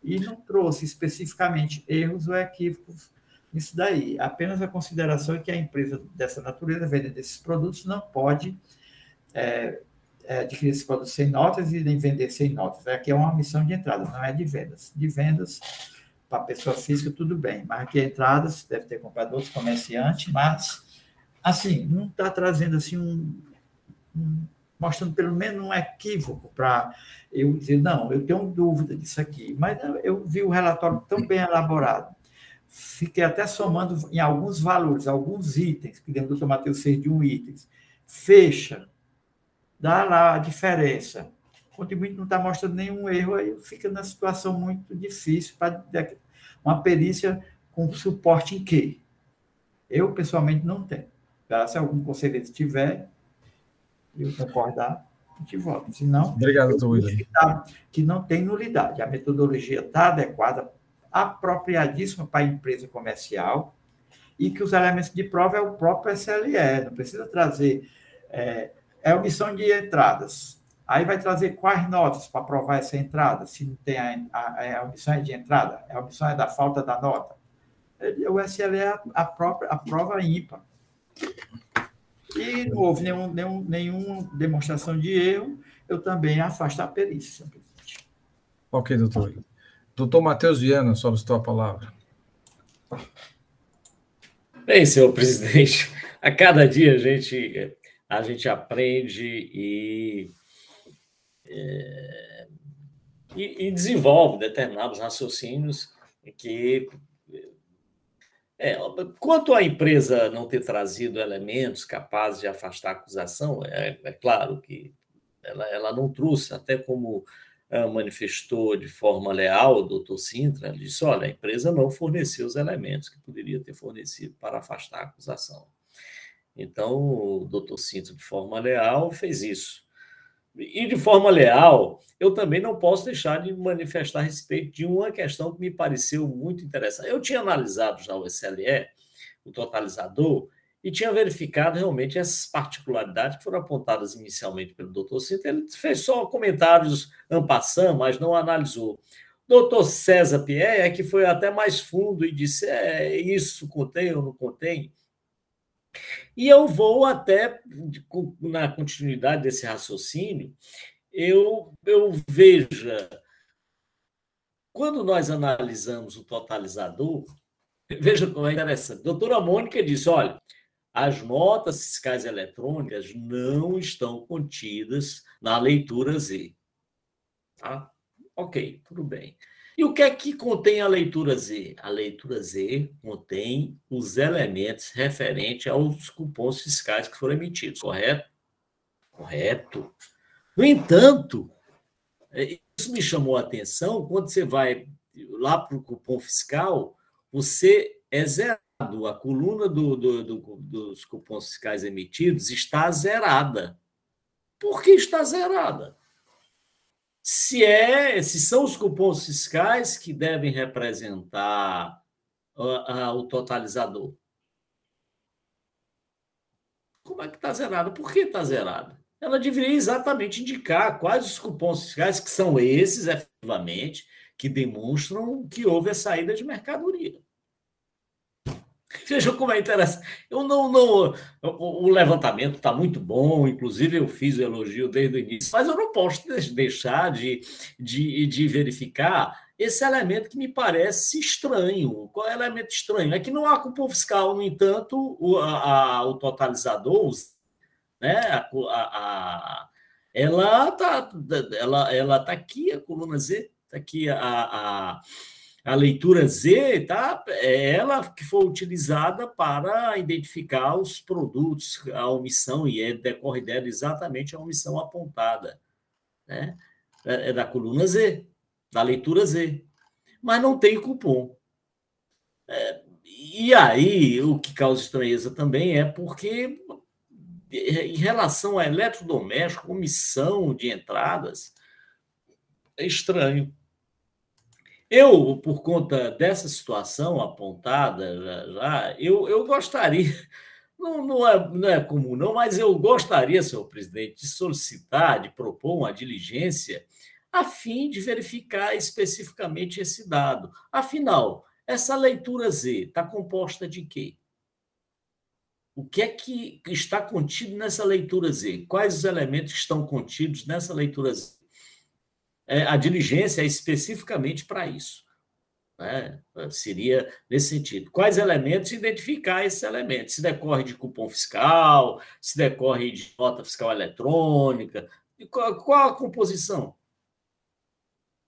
E não trouxe especificamente erros ou equívocos nisso daí. Apenas a consideração é que a empresa dessa natureza, vendendo esses produtos, não pode adquirir esses produtos sem notas e nem vender sem notas. Aqui é uma missão de entrada, não é de vendas. De vendas, para a pessoa física, tudo bem. Mas aqui entradas, deve ter comprado outros comerciantes, mas, assim, não está trazendo, assim, mostrando pelo menos um equívoco para eu dizer, não, eu tenho dúvida disso aqui. Mas eu vi o relatório tão bem elaborado. Fiquei até somando em alguns valores, alguns itens, que dentro do doutor Matheus fez de itens. Fecha, dá lá a diferença. O contribuinte não está mostrando nenhum erro, aí fica numa situação muito difícil para uma perícia com suporte em quê? Eu, pessoalmente, não tenho. Se algum conselheiro tiver, eu concordar, a gente volta. Senão, obrigado, doutor William. Que não tem nulidade. A metodologia está adequada, apropriadíssima para a empresa comercial, e que os elementos de prova é o próprio SLE. Não precisa trazer... omissão de entradas. Aí vai trazer quais notas para provar essa entrada, se não tem a omissão de entrada, a omissão é da falta da nota. O SLE é a prova ímpar. E não houve nenhuma demonstração de erro, eu também afasto a perícia. Ok, doutor. Doutor Matheus Viana, solicitou a palavra. Bem, senhor presidente, a cada dia a gente aprende e desenvolve determinados raciocínios que... quanto à empresa não ter trazido elementos capazes de afastar a acusação, é claro que ela não trouxe, até como manifestou de forma leal o doutor Sintra, ele disse, olha, a empresa não forneceu os elementos que poderia ter fornecido para afastar a acusação. Então, o doutor Sintra, de forma leal, fez isso. E, de forma leal, eu também não posso deixar de manifestar a respeito de uma questão que me pareceu muito interessante. Eu tinha analisado já o SLE, o totalizador, e tinha verificado realmente essas particularidades que foram apontadas inicialmente pelo doutor Cinto. Ele fez só comentários en passant, mas não analisou. Doutor César Pierre é que foi até mais fundo e disse, isso contém ou não contém? E eu vou até, na continuidade desse raciocínio, eu veja, quando nós analisamos o totalizador, veja como é interessante. A doutora Mônica disse, olha, as notas fiscais eletrônicas não estão contidas na leitura Z. Tá? Ok, tudo bem. E o que é que contém a leitura Z? A leitura Z contém os elementos referentes aos cupons fiscais que foram emitidos, correto? Correto. No entanto, isso me chamou a atenção, quando você vai lá para o cupom fiscal, você é zerado, a coluna dos cupons fiscais emitidos está zerada. Por que está zerada? Se são os cupons fiscais que devem representar o totalizador. Como é que está zerada? Por que está zerada? Ela deveria exatamente indicar quais os cupons fiscais, que são esses, efetivamente, que demonstram que houve a saída de mercadoria. Veja como é interessante. O levantamento está muito bom, inclusive eu fiz o elogio desde o início, mas eu não posso deixar de verificar esse elemento que me parece estranho. Qual é o elemento estranho? É que não há cupom fiscal, no entanto, o totalizador, né, ela está aqui, a coluna Z, está aqui a leitura Z, tá? É ela que foi utilizada para identificar os produtos, a omissão, e decorre dela exatamente a omissão apontada, né? É da coluna Z, da leitura Z. Mas não tem cupom. E aí, o que causa estranheza também é porque, em relação a eletrodoméstico, omissão de entradas, é estranho. Eu, por conta dessa situação apontada eu gostaria, não é comum não, mas eu gostaria, senhor presidente, de solicitar, de propor uma diligência a fim de verificar especificamente esse dado. Afinal, essa leitura Z está composta de quê? O que é que está contido nessa leitura Z? Quais os elementos que estão contidos nessa leitura Z? A diligência é especificamente para isso, né? Seria nesse sentido. Quais elementos? Identificar esses elementos. Se decorre de cupom fiscal, se decorre de nota fiscal eletrônica, qual a composição?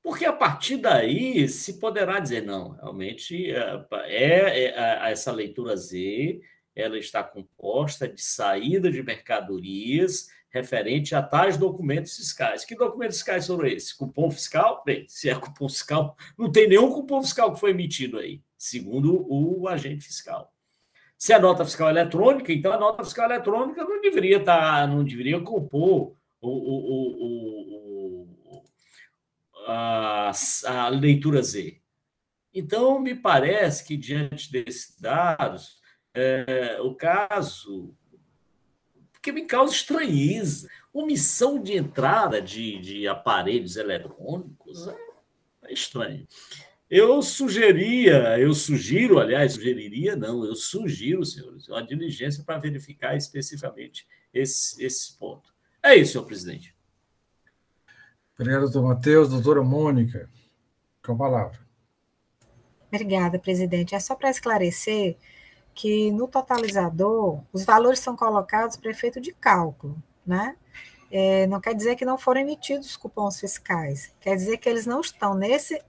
Porque a partir daí se poderá dizer, não, realmente essa leitura Z, ela está composta de saída de mercadorias referente a tais documentos fiscais. Que documentos fiscais foram esses? Cupom fiscal? Bem, se é cupom fiscal, não tem nenhum cupom fiscal que foi emitido aí, segundo o agente fiscal. Se é nota fiscal eletrônica, então a nota fiscal eletrônica não deveria compor a leitura Z. Então, me parece que, diante desses dados, o caso... que me causa estranheza. Omissão de entrada de aparelhos eletrônicos é estranho. Eu sugiro, senhores, uma diligência para verificar especificamente esse ponto. É isso, senhor presidente. Obrigado, doutor Matheus. Doutora Mônica, com a palavra. Obrigada, presidente. É só para esclarecer que no totalizador os valores são colocados para efeito de cálculo, né? Não quer dizer que não foram emitidos cupons fiscais, quer dizer que eles não estão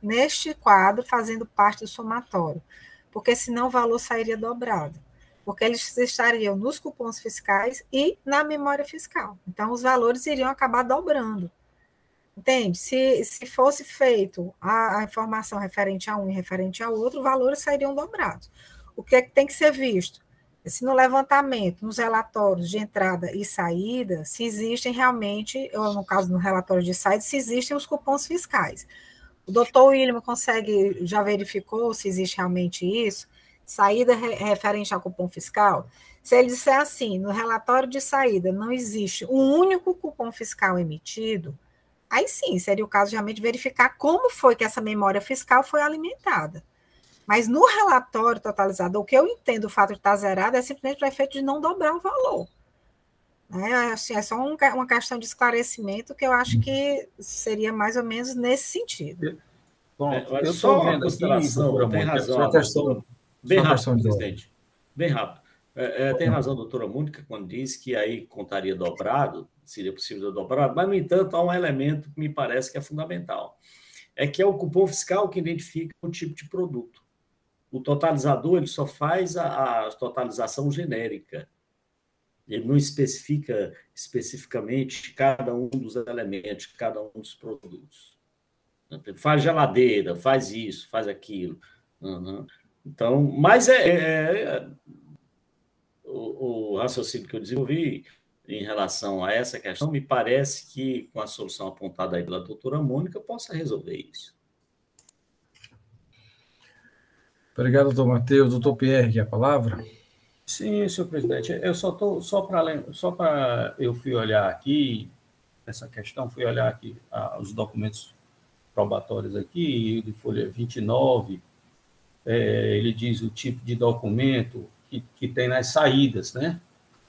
neste quadro fazendo parte do somatório, porque senão o valor sairia dobrado, porque eles estariam nos cupons fiscais e na memória fiscal. Então, os valores iriam acabar dobrando. Entende? Se fosse feito a informação referente a um e referente ao outro, os valores sairiam dobrados. O que é que tem que ser visto? Se no levantamento, nos relatórios de entrada e saída, se existem realmente, ou no caso no relatório de saída, se existem os cupons fiscais. O doutor William já verificou se existe realmente isso? Saída referente ao cupom fiscal? Se ele disser assim, no relatório de saída não existe um único cupom fiscal emitido, aí sim, seria o caso realmente de verificar como foi que essa memória fiscal foi alimentada. Mas no relatório totalizador, o que eu entendo o fato de estar zerado é simplesmente para efeito de não dobrar o valor. Assim, é só uma questão de esclarecimento que eu acho que seria mais ou menos nesse sentido. Bom, eu estou vendo aqui, tem razão, bem rápido, presidente, bem rápido. Tem razão a doutora Mônica quando diz que aí contaria dobrado, seria possível dobrado, mas, no entanto, há um elemento que me parece que é fundamental, é que é o cupom fiscal que identifica o tipo de produto. O totalizador ele só faz a totalização genérica. Ele não especifica especificamente cada um dos elementos, cada um dos produtos. Faz geladeira, faz isso, faz aquilo. Então, mas o raciocínio que eu desenvolvi em relação a essa questão, me parece que, com a solução apontada aí pela doutora Mônica, possa resolver isso. Obrigado, doutor Matheus. Doutor Pierre, quer a palavra? Sim, senhor presidente. Eu só para eu fui olhar aqui essa questão, fui olhar aqui os documentos probatórios aqui, de folha 29, ele diz o tipo de documento que tem nas saídas, né?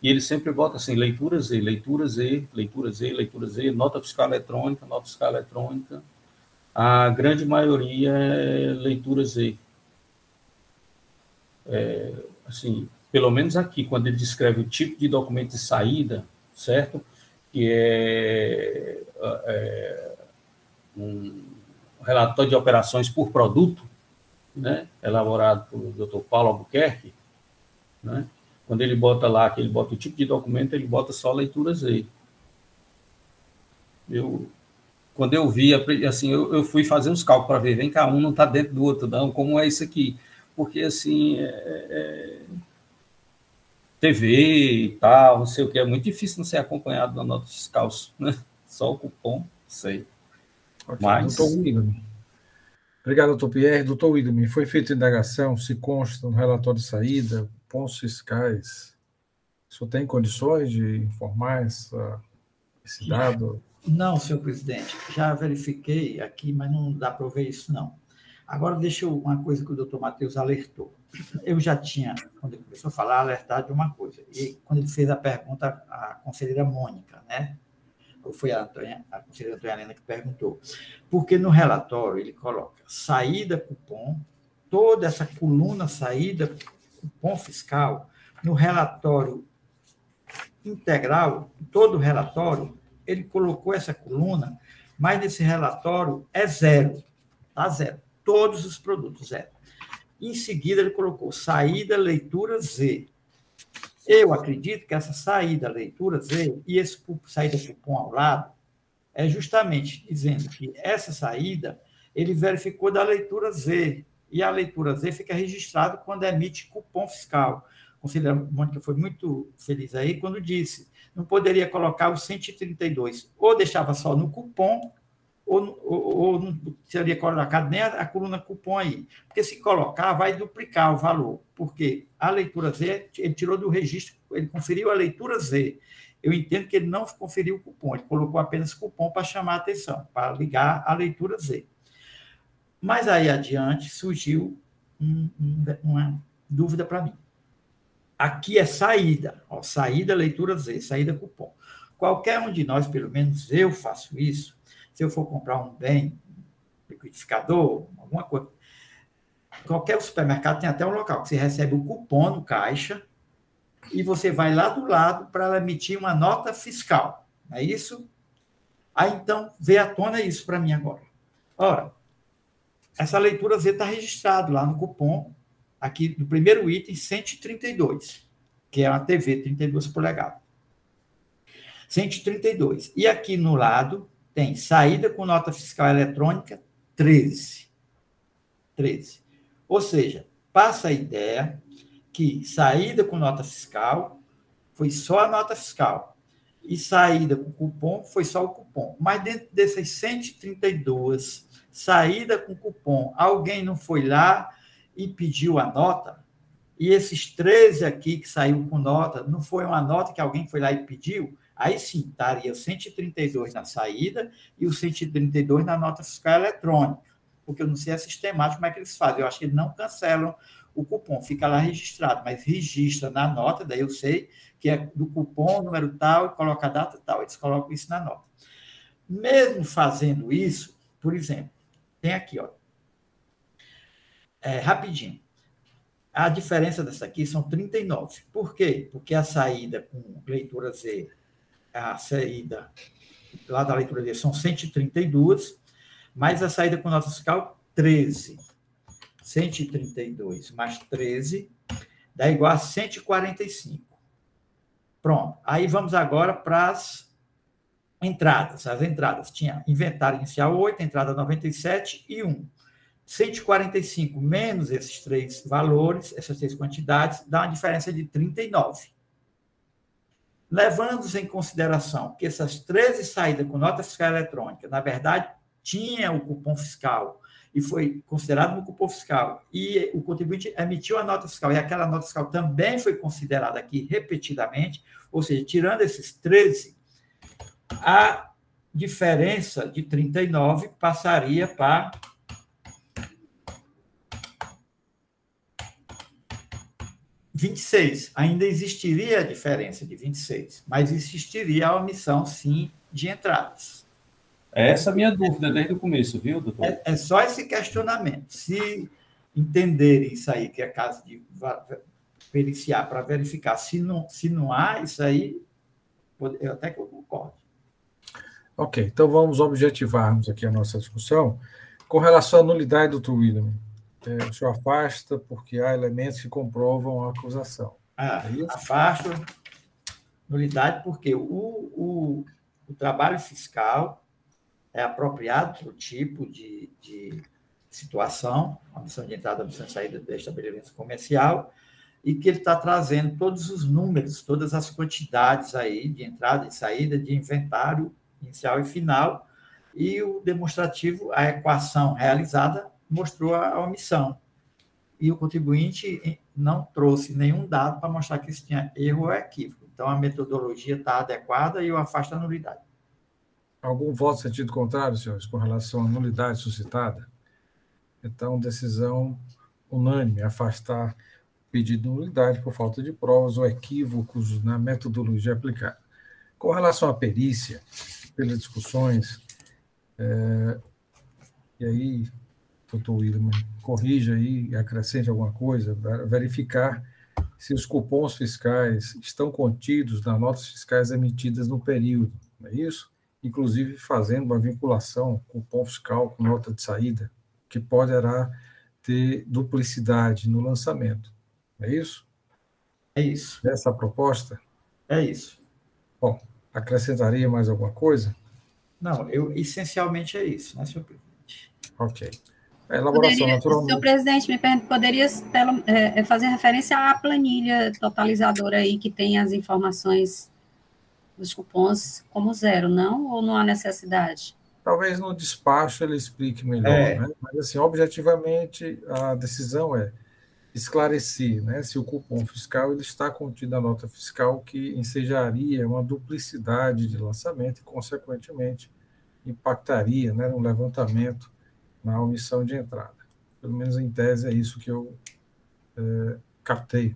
E ele sempre bota assim, leitura Z, leitura Z, leitura Z, leitura Z, nota fiscal eletrônica, nota fiscal eletrônica. A grande maioria é leitura Z. Assim, pelo menos aqui, quando ele descreve o tipo de documento de saída, certo? Que é um relatório de operações por produto, né? Elaborado pelo Dr. Paulo Albuquerque, né? Quando ele bota lá, que ele bota o tipo de documento, ele bota só leitura Z. Quando eu vi, assim, eu fui fazer uns cálculos para ver, vem cá, um não está dentro do outro, não, como é isso aqui? Porque, assim, TV e tal, não sei o que, é muito difícil não ser acompanhado da nota fiscal, né? Só o cupom, sei. Okay. Mas... Doutor William. Obrigado, doutor Pierre. Doutor William, foi feita indagação, se consta no relatório de saída, pontos fiscais. O senhor tem condições de informar esse dado? Não, senhor presidente. Já verifiquei aqui, mas não dá para ver isso, não. Agora, uma coisa que o doutor Matheus alertou. Eu já tinha, quando ele começou a falar, alertado de uma coisa. E quando ele fez a pergunta à conselheira Mônica, né? Ou foi a conselheira Antônia Helena que perguntou. Porque no relatório ele coloca saída cupom, toda essa coluna saída cupom fiscal, no relatório integral, todo o relatório, ele colocou essa coluna, mas nesse relatório é zero, tá zero. Todos os produtos, zero. Em seguida, ele colocou saída, leitura Z. Eu acredito que essa saída, leitura Z, e esse saída cupom ao lado, é justamente dizendo que essa saída, ele verificou da leitura Z, e a leitura Z fica registrada quando emite cupom fiscal. A conselheira Mônica foi muito feliz aí quando disse, não poderia colocar o 132, ou deixava só no cupom, ou não seria colocado nem a coluna cupom aí. Porque se colocar, vai duplicar o valor. Porque a leitura Z, ele tirou do registro, ele conferiu a leitura Z. Eu entendo que ele não conferiu o cupom, ele colocou apenas cupom para chamar a atenção, para ligar a leitura Z. Mas aí adiante surgiu uma dúvida para mim. Aqui é saída, saída, leitura Z, saída cupom. Qualquer um de nós, pelo menos eu faço isso, se eu for comprar um bem, liquidificador, alguma coisa, qualquer supermercado tem até um local que você recebe o cupom no caixa e você vai lá do lado para ela emitir uma nota fiscal. Não é isso? Aí, então, veio à tona isso para mim agora. Ora, essa leitura Z está registrada lá no cupom, aqui do primeiro item, 132, que é uma TV 32 polegadas. 132. E aqui no lado tem saída com nota fiscal eletrônica 13. 13. Ou seja, passa a ideia que saída com nota fiscal foi só a nota fiscal e saída com cupom foi só o cupom. Mas dentro dessas 132, saída com cupom, alguém não foi lá e pediu a nota? e esses 13 aqui que saiu com nota, não foi uma nota que alguém foi lá e pediu, aí sim, estaria o 132 na saída e o 132 na nota fiscal eletrônica, porque eu não sei a sistemática como é que eles fazem, eu acho que eles não cancelam o cupom, fica lá registrado, mas registra na nota, daí eu sei que é do cupom, número tal, e coloca a data tal, eles colocam isso na nota. Mesmo fazendo isso, por exemplo, tem aqui, ó, rapidinho, a diferença dessa aqui são 39. Por quê? Porque a saída com leitura Z, a saída lá da leitura Z são 132, mais a saída com nota fiscal, 13. 132 mais 13 dá igual a 145. Pronto. Aí vamos agora para as entradas. As entradas tinha inventário inicial 8, entrada 97 e 1. 145 menos esses três valores, essas três quantidades, dá uma diferença de 39. Levando-se em consideração que essas 13 saídas com nota fiscal eletrônica, na verdade, tinha o cupom fiscal e foi considerado no cupom fiscal, e o contribuinte emitiu a nota fiscal, e aquela nota fiscal também foi considerada aqui repetidamente, ou seja, tirando esses 13, a diferença de 39 passaria para 26. Ainda existiria a diferença de 26, mas existiria a omissão, sim, de entradas. Essa é a minha dúvida desde o começo, viu, doutor? É só esse questionamento. Se entenderem isso aí, que é caso de periciar para verificar se não há isso aí, eu até que eu concordo. Ok, então vamos objetivarmos aqui a nossa discussão. Com relação à nulidade, doutor William, o senhor afasta porque há elementos que comprovam a acusação. Afasto nulidade porque o trabalho fiscal é apropriado para o tipo de situação, a omissão de entrada, a omissão de saída do estabelecimento comercial, e que ele está trazendo todos os números, todas as quantidades aí de entrada e saída, de inventário inicial e final, e o demonstrativo, a equação realizada, mostrou a omissão. E o contribuinte não trouxe nenhum dado para mostrar que isso tinha erro ou equívoco. Então, a metodologia está adequada e eu afasto a nulidade. Algum voto em sentido contrário, senhores, com relação à nulidade suscitada? Então, decisão unânime, afastar o pedido de nulidade por falta de provas ou equívocos na metodologia aplicada. Com relação à perícia, pelas discussões, e aí, doutor William, corrija aí, acrescente alguma coisa, verificar se os cupons fiscais estão contidos nas notas fiscais emitidas no período, não é isso? Inclusive fazendo uma vinculação cupom fiscal com nota de saída, que poderá ter duplicidade no lançamento. É isso? É isso. Essa a proposta? É isso. Bom, acrescentaria mais alguma coisa? Não, essencialmente é isso, né, senhor presidente? Ok. A elaboração naturalmente... Senhor presidente, me pergunto, poderia fazer referência à planilha totalizadora aí, que tem as informações dos cupons como zero, não? Ou não há necessidade? Talvez no despacho ele explique melhor, né? Mas, assim, objetivamente, a decisão é esclarecer, né, se o cupom fiscal ele está contido na nota fiscal, que ensejaria uma duplicidade de lançamento e, consequentemente, impactaria, né, no levantamento, na omissão de entrada. Pelo menos em tese é isso que eu captei.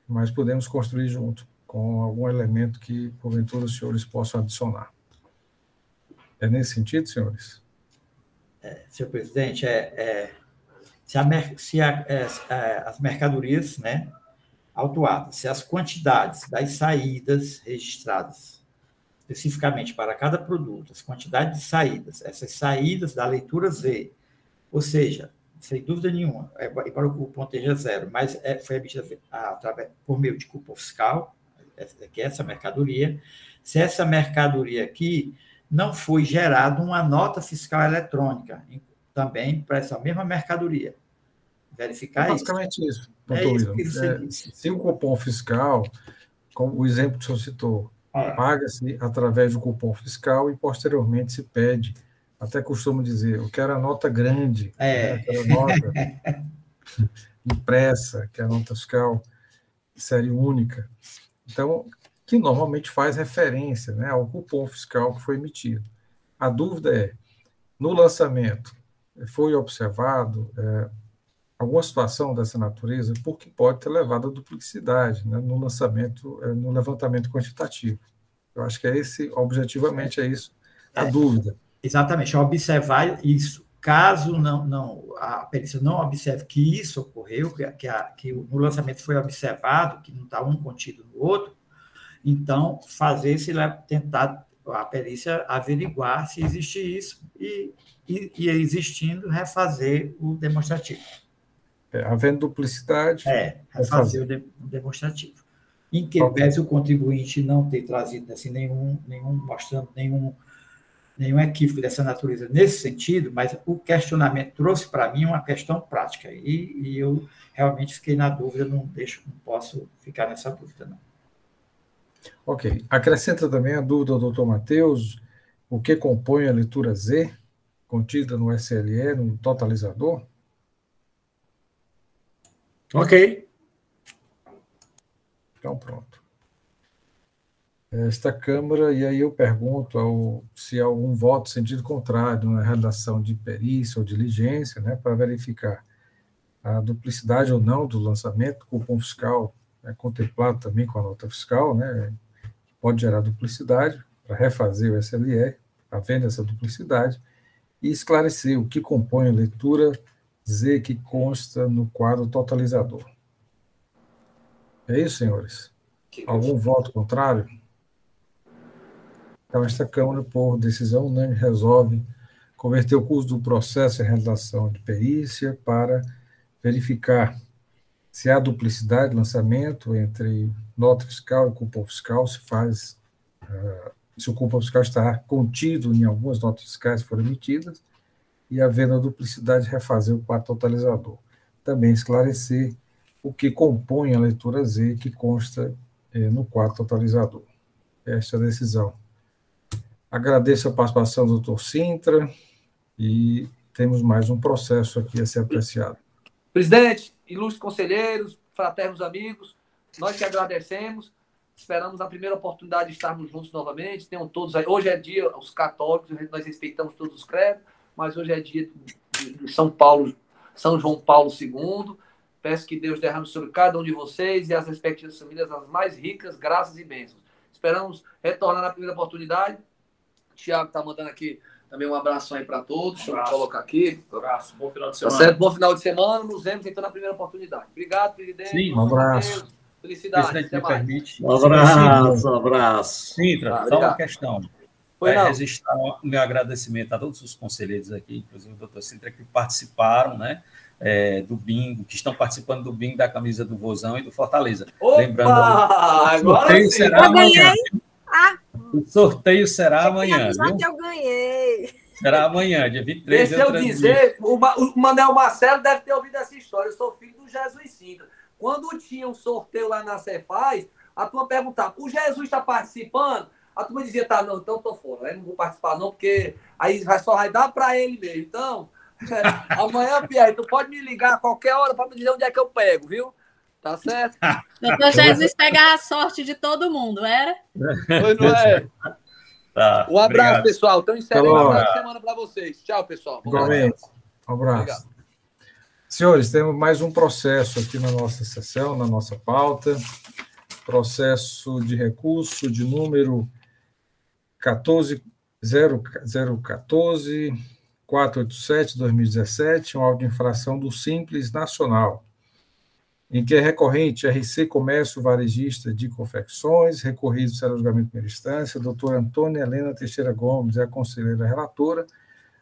Mas podemos construir junto com algum elemento que, porventura, os senhores possam adicionar. É nesse sentido, senhores? Senhor presidente, se as mercadorias, né, autuadas, se as quantidades das saídas registradas especificamente para cada produto, as quantidades de saídas, essas saídas da leitura Z, ou seja, sem dúvida nenhuma, para o cupom esteja zero, mas foi emitida por meio de cupom fiscal, que é essa mercadoria, se essa mercadoria aqui não foi gerada uma nota fiscal eletrônica, também para essa mesma mercadoria. Verificar basicamente isso. Isso. Se o cupom fiscal, como o exemplo que o senhor citou, paga-se através do cupom fiscal e, posteriormente, se pede, até costumo dizer, eu quero a nota grande, né? Eu quero a nota. impressa, que é a nota fiscal série única. Então, que normalmente faz referência, né, ao cupom fiscal que foi emitido. A dúvida é, no lançamento, foi observado alguma situação dessa natureza, porque pode ter levado à duplicidade, né, no lançamento, no levantamento quantitativo. Eu acho que é esse, objetivamente, é isso a dúvida. Exatamente, observar isso. Caso a perícia não observe que isso ocorreu, que no lançamento foi observado, que não está um contido no outro, então tentar a perícia averiguar se existe isso e existindo, refazer o demonstrativo. Havendo duplicidade... refazer o demonstrativo. Em que pese o contribuinte não ter trazido assim, mostrando nenhum equívoco dessa natureza nesse sentido, mas o questionamento trouxe para mim uma questão prática, e eu realmente fiquei na dúvida, não posso ficar nessa dúvida, não. Ok. Acrescenta também a dúvida do doutor Matheus, o que compõe a leitura Z, contida no SLE, no totalizador? Ok. Então, pronto. Esta Câmara, e aí eu pergunto se há algum voto em sentido contrário na redação de perícia ou diligência, né, para verificar a duplicidade ou não do lançamento, cupom fiscal contemplado também com a nota fiscal, né, pode gerar duplicidade, para refazer o SLE, havendo essa duplicidade, e esclarecer o que compõe a leitura Z que consta no quadro totalizador. É isso, senhores? Algum voto contrário? Então, esta Câmara, por decisão unânime, resolve converter o curso do processo em realização de perícia para verificar se há duplicidade de lançamento entre nota fiscal e cupom fiscal, se o cupom fiscal está contido em algumas notas fiscais que foram emitidas, e havendo a duplicidade, refazer o quadro totalizador. Também esclarecer o que compõe a leitura Z que consta no quadro totalizador. Esta é a decisão. Agradeço a participação do doutor Sintra e temos mais um processo aqui a ser apreciado. Presidente, ilustres conselheiros, fraternos amigos, nós que agradecemos, esperamos na primeira oportunidade de estarmos juntos novamente, tenham todos aí. Hoje é dia, os católicos, nós respeitamos todos os credos, mas hoje é dia de São João Paulo II. Peço que Deus derrame sobre cada um de vocês e as respectivas famílias as mais ricas, graças e bênçãos. Esperamos retornar na primeira oportunidade. O Tiago está mandando aqui também um abraço aí para todos. Deixa eu colocar aqui. Um abraço, bom final de semana. Tá certo? Bom final de semana. Nos vemos então na primeira oportunidade. Obrigado, presidente. Sim, um abraço. Felicidades. Presidente, me permite. Um abraço, um abraço. Sintra, só uma questão. Registrar o meu agradecimento a todos os conselheiros aqui, inclusive o doutor Sintra, que participaram, né, do bingo, que estão participando do bingo da camisa do Vozão e do Fortaleza. Opa! Lembrando, o sorteio será amanhã. O sorteio será amanhã, viu? Eu ganhei. Será amanhã, dia 23. Deixa eu dizer, o Manel Marcelo deve ter ouvido essa história. Eu sou filho do Jesus Sintra. Quando tinha um sorteio lá na Cefaz, a turma perguntava, o Jesus está participando? A turma dizia, tá, não, então tô fora. Eu não vou participar não, porque aí só vai dar para ele mesmo. Então, amanhã, Pierre, tu pode me ligar a qualquer hora para me dizer onde é que eu pego, viu? Tá certo? Doutor Jesus pegar a sorte de todo mundo, era? Pois não é? Tá, um abraço, obrigado. pessoal. Então, encerrei o final de semana para vocês. Tchau, pessoal. Igualmente. Um abraço. Obrigado. Senhores, temos mais um processo aqui na nossa sessão, na nossa pauta. Processo de recurso de número 14.014.487/2017, um auto de infração do Simples Nacional, em que é recorrente RC Comércio Varejista de Confecções, recorrido será julgamento de primeira instância, doutora Antônia Helena Teixeira Gomes é a conselheira relatora,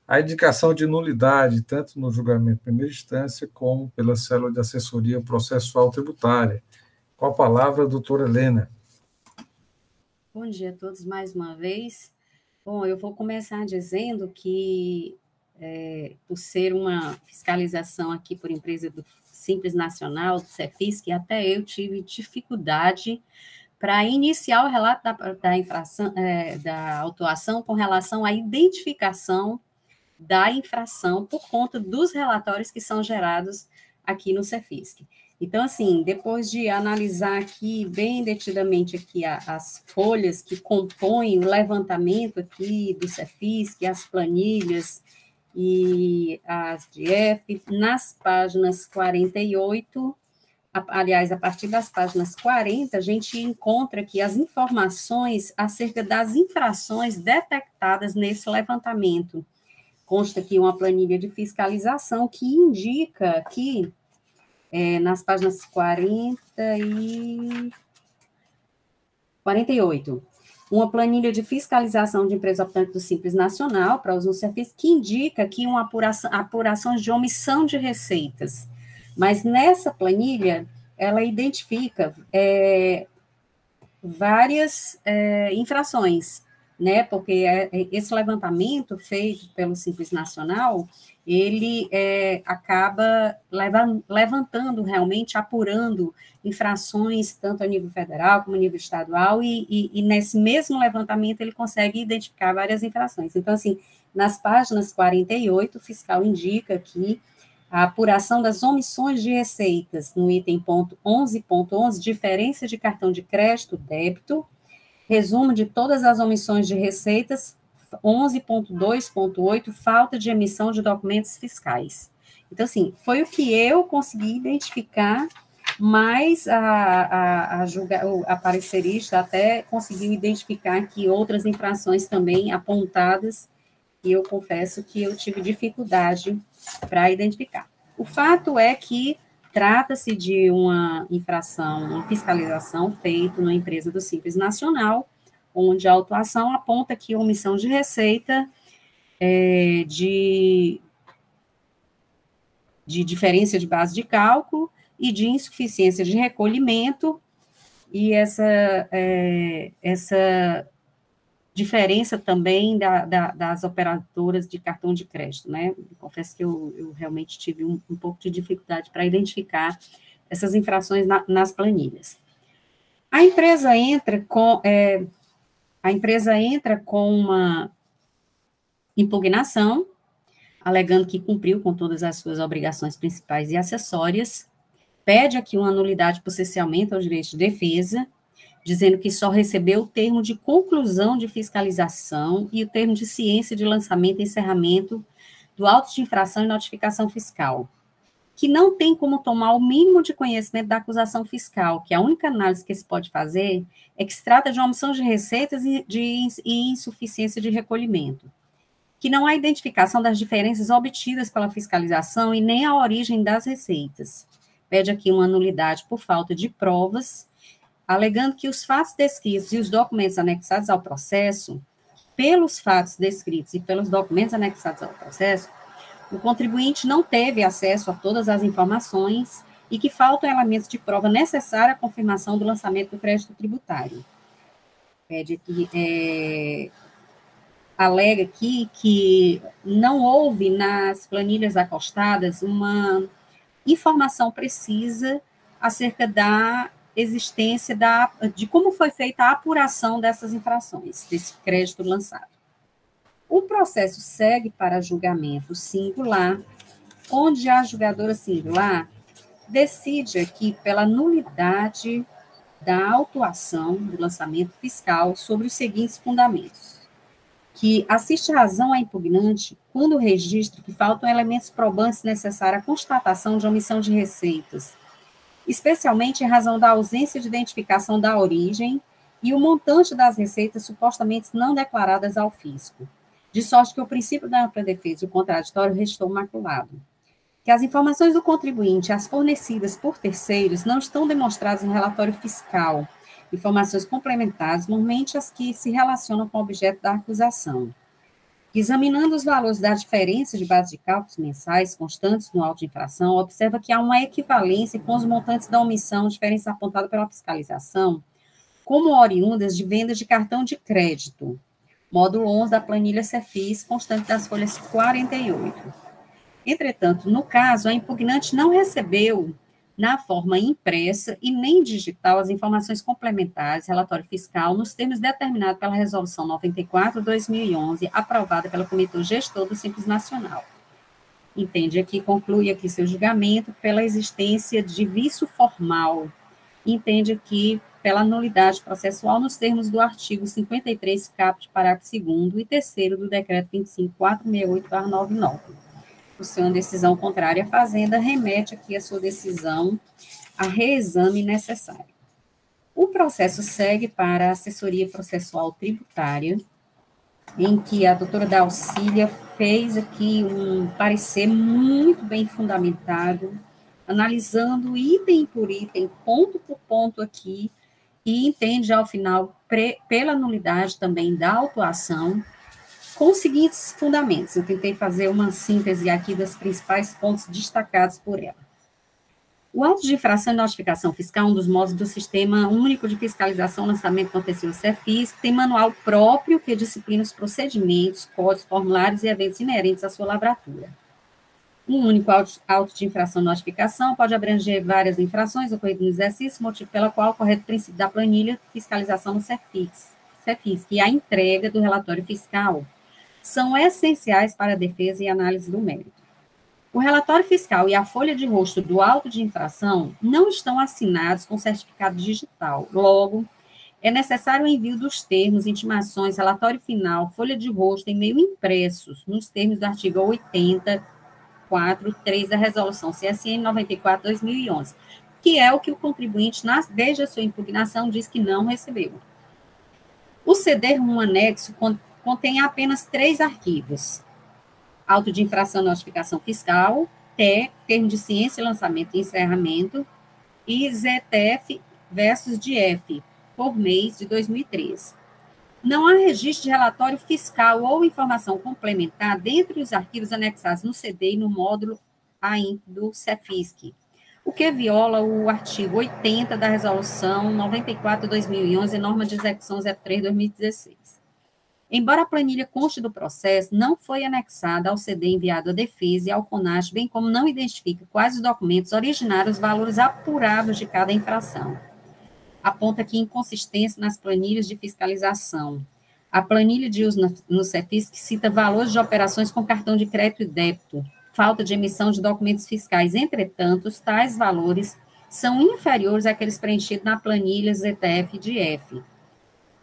a indicação de nulidade, tanto no julgamento de primeira instância, como pela célula de assessoria processual tributária. Com a palavra, a doutora Helena. Bom dia a todos mais uma vez. Bom, eu vou começar dizendo que, por ser uma fiscalização aqui por empresa do Simples Nacional, do Cefisc, até eu tive dificuldade para iniciar o relato da infração, da autuação com relação à identificação da infração por conta dos relatórios que são gerados aqui no Cefisc. Então, assim, depois de analisar aqui, bem detidamente aqui as folhas que compõem o levantamento aqui do Cefisc, as planilhas e as DF, nas páginas 48, aliás, a partir das páginas 40, a gente encontra aqui as informações acerca das infrações detectadas nesse levantamento. Consta aqui uma planilha de fiscalização que indica que, nas páginas 40 e 48, uma planilha de fiscalização de empresa optante do Simples Nacional, para uso no Cefisc, que indica aqui uma apuração de omissão de receitas. Mas nessa planilha, ela identifica várias infrações, né? Porque esse levantamento feito pelo Simples Nacional, ele acaba levantando realmente, apurando infrações tanto a nível federal como a nível estadual, e nesse mesmo levantamento ele consegue identificar várias infrações. Então, assim, nas páginas 48, o fiscal indica que a apuração das omissões de receitas no item ponto 11.11, diferença de cartão de crédito, débito, resumo de todas as omissões de receitas, 11.2.8, falta de emissão de documentos fiscais. Então, assim, foi o que eu consegui identificar, mas a parecerista até conseguiu identificar aqui outras infrações também apontadas, e eu confesso que eu tive dificuldade para identificar. O fato é que trata-se de uma infração, uma fiscalização feita numa empresa do Simples Nacional, onde a autuação aponta que omissão de receita de diferença de base de cálculo e de insuficiência de recolhimento, e essa diferença também das operadoras de cartão de crédito, né? Confesso que eu realmente tive um pouco de dificuldade para identificar essas infrações nas planilhas. A empresa entra com uma impugnação, alegando que cumpriu com todas as suas obrigações principais e acessórias, pede aqui uma nulidade processualmente aos direitos de defesa, dizendo que só recebeu o termo de conclusão de fiscalização e o termo de ciência de lançamento e encerramento do auto de infração e notificação fiscal, que não tem como tomar o mínimo de conhecimento da acusação fiscal, que a única análise que se pode fazer é que se trata de omissão de receitas e insuficiência de recolhimento, que não há identificação das diferenças obtidas pela fiscalização e nem a origem das receitas. Pede aqui uma nulidade por falta de provas, alegando que os fatos descritos e os documentos anexados ao processo, pelos fatos descritos e pelos documentos anexados ao processo, o contribuinte não teve acesso a todas as informações e que faltam elementos de prova necessária à confirmação do lançamento do crédito tributário. Alega aqui que não houve nas planilhas acostadas uma informação precisa acerca da existência de como foi feita a apuração dessas infrações, desse crédito lançado. O processo segue para julgamento singular, onde a julgadora singular decide aqui pela nulidade da autuação do lançamento fiscal sobre os seguintes fundamentos: que assiste razão à impugnante quando registra que faltam elementos probantes necessários à constatação de omissão de receitas, especialmente em razão da ausência de identificação da origem e o montante das receitas supostamente não declaradas ao fisco, de sorte que o princípio da ampla defesa e o contraditório restou maculado. Que as informações do contribuinte, as fornecidas por terceiros, não estão demonstradas no relatório fiscal, informações complementares, normalmente as que se relacionam com o objeto da acusação. Examinando os valores da diferença de base de cálculos mensais constantes no auto de infração, observa que há uma equivalência com os montantes da omissão, diferença apontada pela fiscalização, como oriundas de vendas de cartão de crédito, módulo 11 da planilha Cefisc, constante das folhas 48. Entretanto, no caso, a impugnante não recebeu, na forma impressa e nem digital, as informações complementares, relatório fiscal, nos termos determinados pela Resolução 94/2011, aprovada pelo Comitê Gestor do Simples Nacional. entende aqui, conclui aqui seu julgamento pela existência de vício formal, entende aqui pela nulidade processual nos termos do artigo 53, caput, parágrafo 2º e 3º do decreto 25.468/99. Por ser uma decisão contrária à Fazenda, remete aqui a sua decisão a reexame necessário. O processo segue para a assessoria processual tributária, em que a doutora Dalcília fez aqui um parecer muito bem fundamentado, analisando item por item, ponto por ponto aqui, e entende, ao final, pela nulidade também da autuação, com os seguintes fundamentos. Eu tentei fazer uma síntese aqui dos principais pontos destacados por ela. O auto de infração e notificação fiscal é um dos modos do Sistema Único de Fiscalização, Lançamento Contencioso CEFIS, que tem manual próprio que disciplina os procedimentos, códigos, formulários e eventos inerentes à sua lavratura. Um único auto de infração e notificação pode abranger várias infrações ocorridas no exercício, motivo pela qual ocorre o princípio da planilha de fiscalização no CEFIS, que é a entrega do relatório fiscal, são essenciais para a defesa e análise do mérito. O relatório fiscal e a folha de rosto do auto de infração não estão assinados com certificado digital. Logo, é necessário o envio dos termos, intimações, relatório final, folha de rosto em meio impressos, nos termos do artigo 84.3 da Resolução CSN 94/2011, que é o que o contribuinte, desde a sua impugnação, diz que não recebeu. O CD1 anexo contém apenas 3 arquivos: auto de infração e notificação fiscal, termo de ciência, lançamento e encerramento, e ZTF versus DF, por mês de 2013. Não há registro de relatório fiscal ou informação complementar dentre os arquivos anexados no CD e no módulo AIN do CEFISC, o que viola o artigo 80 da Resolução 94/2011, norma de execução 03/2016. Embora a planilha conste do processo, não foi anexada ao CD enviado à defesa e ao CONAS, bem como não identifica quais os documentos originaram os valores apurados de cada infração. Aponta aqui inconsistência nas planilhas de fiscalização. A planilha de uso no CEFIS que cita valores de operações com cartão de crédito e débito, falta de emissão de documentos fiscais. Entretanto, tais valores são inferiores àqueles preenchidos na planilha ZTF de F.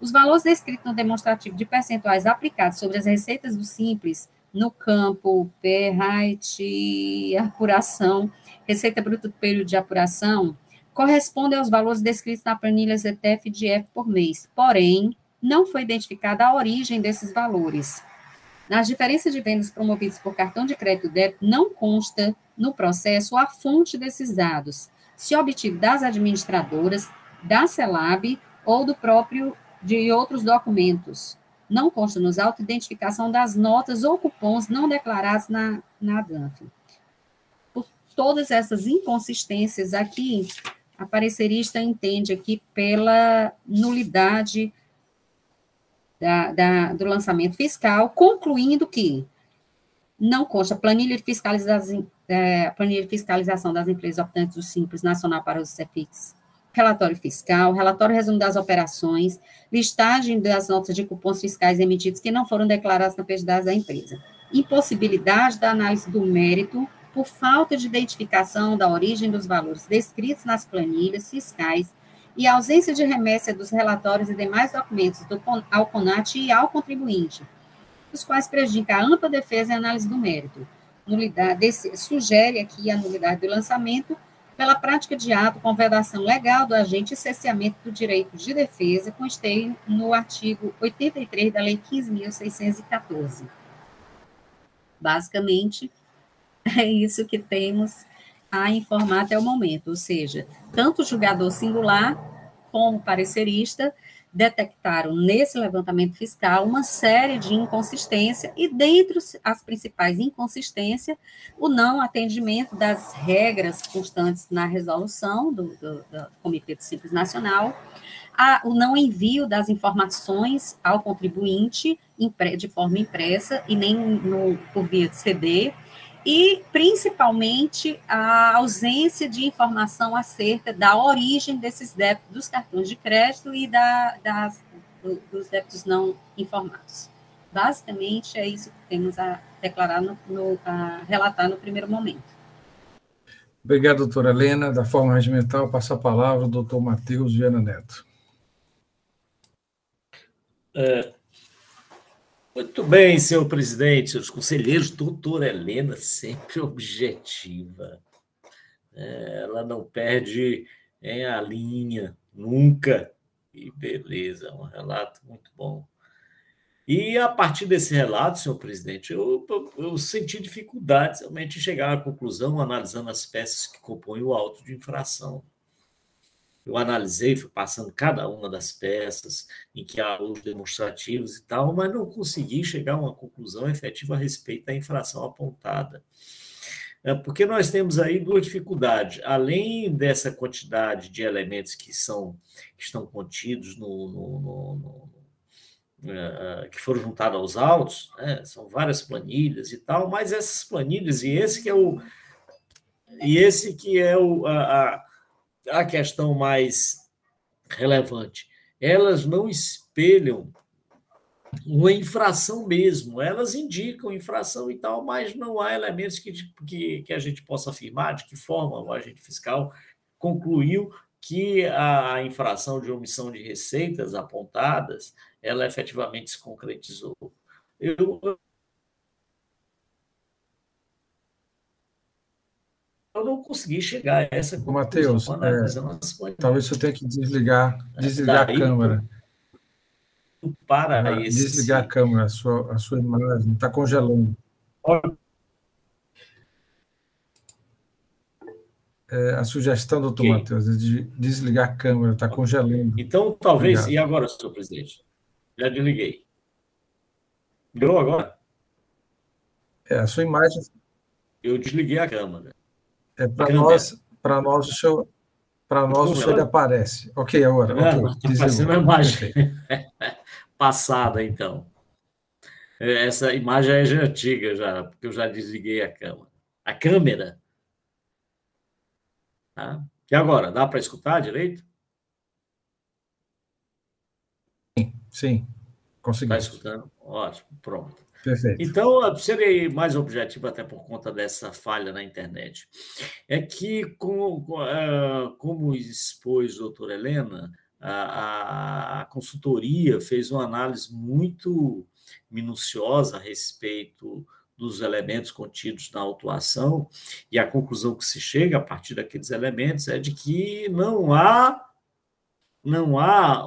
Os valores descritos no demonstrativo de percentuais aplicados sobre as receitas do Simples, no campo PRAIT, apuração, receita bruta do período de apuração, correspondem aos valores descritos na planilha ZTF de F por mês, porém, não foi identificada a origem desses valores. Nas diferenças de vendas promovidas por cartão de crédito e débito, não consta no processo a fonte desses dados, se obtido das administradoras, da CELAB ou do próprio de outros documentos. Não consta nos autos identificação das notas ou cupons não declarados na DANF. Por todas essas inconsistências aqui, a parecerista entende aqui pela nulidade do lançamento fiscal, concluindo que não consta planilha de fiscalização das empresas optantes do Simples Nacional para os CEFIX, relatório fiscal, relatório resumo das operações, listagem das notas de cupons fiscais emitidos que não foram declaradas na PEJDAS da empresa, impossibilidade da análise do mérito por falta de identificação da origem dos valores descritos nas planilhas fiscais e ausência de remessa dos relatórios e demais documentos ao CONAT e ao contribuinte, os quais prejudicam a ampla defesa e análise do mérito. Sugere aqui a nulidade do lançamento pela prática de ato com vedação legal do agente e cesseamento do direito de defesa, com esteio no artigo 83 da Lei 15.614. Basicamente, é isso que temos a informar até o momento, ou seja, tanto o julgador singular como o parecerista detectaram nesse levantamento fiscal uma série de inconsistências e, dentre as principais inconsistências, o não atendimento das regras constantes na resolução do Comitê do Simples Nacional, o não envio das informações ao contribuinte de forma impressa e nem por via de CD, e, principalmente, a ausência de informação acerca da origem desses débitos dos cartões de crédito e dos débitos não informados. Basicamente, é isso que temos a declarar, a relatar no primeiro momento. Obrigado, doutora Helena. Da forma regimental, passa a palavra ao doutor Matheus Viana Neto. Muito bem, senhor presidente, senhores conselheiros, doutora Helena, sempre objetiva. Ela não perde a linha, nunca. E beleza, um relato muito bom. E, a partir desse relato, senhor presidente, eu senti dificuldades realmente em chegar à conclusão, analisando as peças que compõem o auto de infração. Eu analisei, fui passando cada uma das peças em que há os demonstrativos e tal, mas não consegui chegar a uma conclusão efetiva a respeito da infração apontada. Porque nós temos aí duas dificuldades. Além dessa quantidade de elementos que estão contidos que foram juntados aos autos, né? São várias planilhas e tal, mas essas planilhas, e esse que é a questão mais relevante, elas não espelham uma infração mesmo, elas indicam infração e tal, mas não há elementos que a gente possa afirmar de que forma o agente fiscal concluiu que a infração de omissão de receitas apontadas, ela efetivamente se concretizou. Eu não consegui chegar a essa conclusão. Matheus, talvez você tenha que desligar a câmera. Desligar a câmera, a sua imagem está congelando. A sugestão, doutor Matheus, é de desligar a câmera, está congelando. Então, talvez... Obrigado. E agora, senhor presidente? Já desliguei. Deu agora? A sua imagem... Eu desliguei a câmera. Para nós, o senhor aparece. Ok, agora. Está fazendo a imagem passada, então. Essa imagem é antiga já, porque eu já desliguei a câmera. A câmera. Tá? E agora, dá para escutar direito? Sim, consegui. Está escutando? Ótimo, pronto. Perfeito. Então, serei mais objetivo até por conta dessa falha na internet. É que, como expôs a doutora Helena, a consultoria fez uma análise muito minuciosa a respeito dos elementos contidos na autuação, e a conclusão que se chega a partir daqueles elementos é de que não há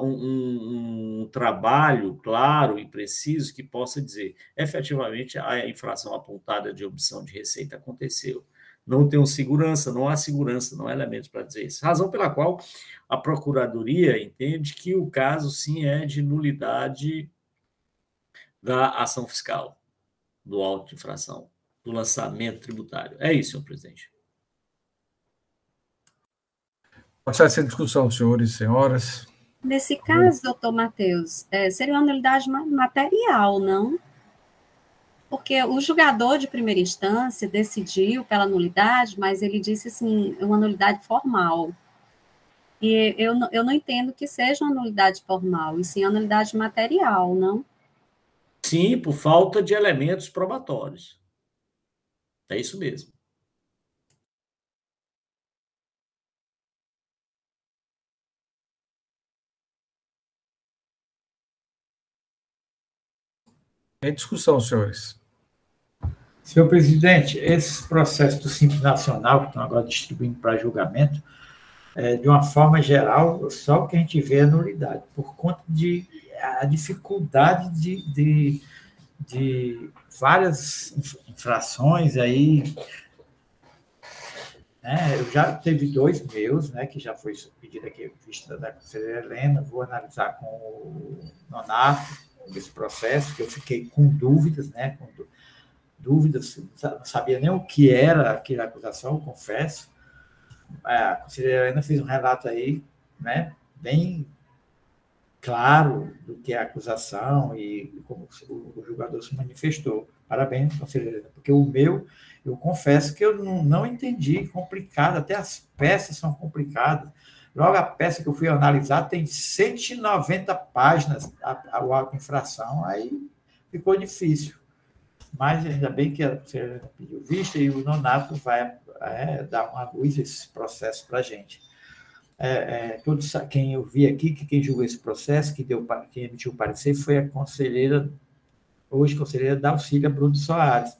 um trabalho claro e preciso que possa dizer efetivamente a infração apontada de omissão de receita aconteceu. Não tem segurança, não há segurança, não há elementos para dizer isso. Razão pela qual a Procuradoria entende que o caso, sim, é de nulidade da ação fiscal, do auto de infração, do lançamento tributário. É isso, senhor presidente. Processo em discussão, senhores e senhoras. Nesse caso, doutor Matheus, seria uma nulidade material, não? Porque o julgador de primeira instância decidiu pela nulidade, mas ele disse assim, uma nulidade formal. E eu não entendo que seja uma nulidade formal, e sim uma nulidade material, não? Sim, por falta de elementos probatórios. É isso mesmo. Em discussão, senhores. Senhor presidente, esses processos do Simples Nacional, que estão agora distribuindo para julgamento, de uma forma geral, só o que a gente vê é nulidade, por conta de a dificuldade de várias infrações aí. Eu já teve 2 meus, que já foi pedido aqui, vista da conselheira Helena, vou analisar com o Nonato esse processo, que eu fiquei com dúvidas, não sabia nem o que era aquela acusação, eu confesso. A conselheira Helena fez um relato aí, bem claro do que é a acusação e como o julgador se manifestou. Parabéns, conselheira Helena, porque o meu, eu confesso que eu não entendi, complicado, até as peças são complicadas. Logo, a peça que eu fui analisar tem 190 páginas, o auto-infração, aí ficou difícil. Mas ainda bem que a conselheira pediu vista e o Nonato vai dar uma luz a esse processo para a gente. Quem eu vi aqui, que quem julgou esse processo, quem emitiu o parecer, foi a conselheira, hoje conselheira Dalcília Bruno Soares.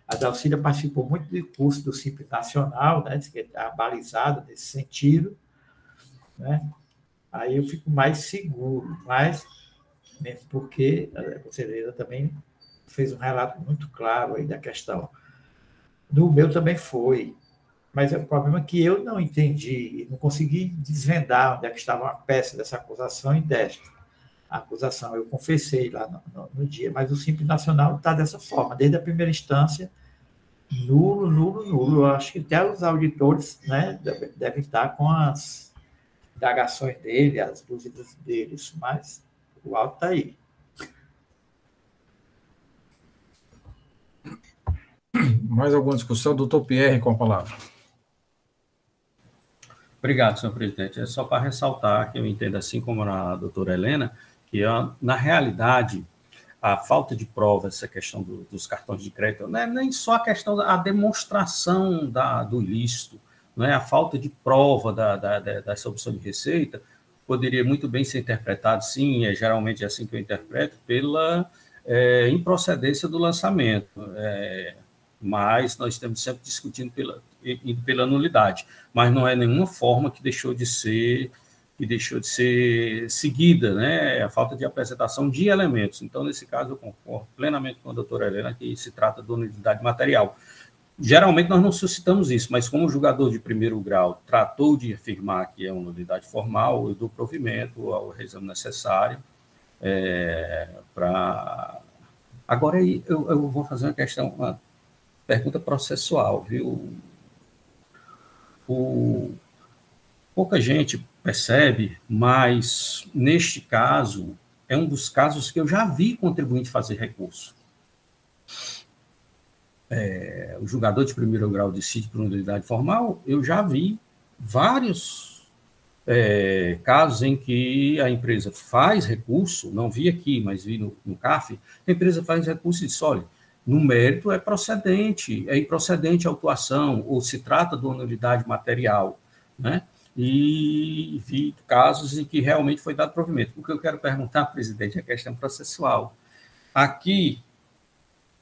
A Dalcília participou muito do curso do Simples Nacional, né, que está balizada nesse sentido, né? Aí eu fico mais seguro, mas mesmo porque a conselheira também fez um relato muito claro aí da questão. No meu também foi, mas o problema é que eu não entendi, não consegui desvendar onde é que estava a peça dessa acusação e desta. A acusação, eu confessei lá no dia, mas o Simples Nacional está dessa forma, desde a primeira instância, nulo, nulo, nulo. Eu acho que até os auditores, né, devem estar com as indagações dele, as dúvidas deles, mas o auto está aí. Mais alguma discussão? Doutor Pierre, com a palavra. Obrigado, senhor presidente. É só para ressaltar que eu entendo, assim como a doutora Helena, que na realidade a falta de prova, essa questão dos cartões de crédito, não é nem só a questão da demonstração do ilícito, não é? A falta de prova dessa opção de receita poderia muito bem ser interpretado, sim, geralmente é assim que eu interpreto, pela improcedência do lançamento. Mas nós estamos sempre discutindo pela nulidade, mas não é nenhuma forma que deixou de ser seguida, né? A falta de apresentação de elementos. Então, nesse caso, eu concordo plenamente com a doutora Helena que se trata de nulidade material. Geralmente, nós não suscitamos isso, mas como o julgador de primeiro grau tratou de afirmar que é uma nulidade formal, eu dou provimento ao reexame necessário para... Agora, eu vou fazer uma pergunta processual, viu? Pouca gente percebe, mas neste caso, é um dos casos que eu já vi contribuinte fazer recurso. O julgador de primeiro grau decide por nulidade formal, eu já vi vários casos em que a empresa faz recurso, não vi aqui, mas vi no CAF, a empresa faz recurso e diz, olha, no mérito é improcedente a autuação, ou se trata de uma nulidade material, né? E vi casos em que realmente foi dado provimento. O que eu quero perguntar, presidente, é a questão processual. Aqui,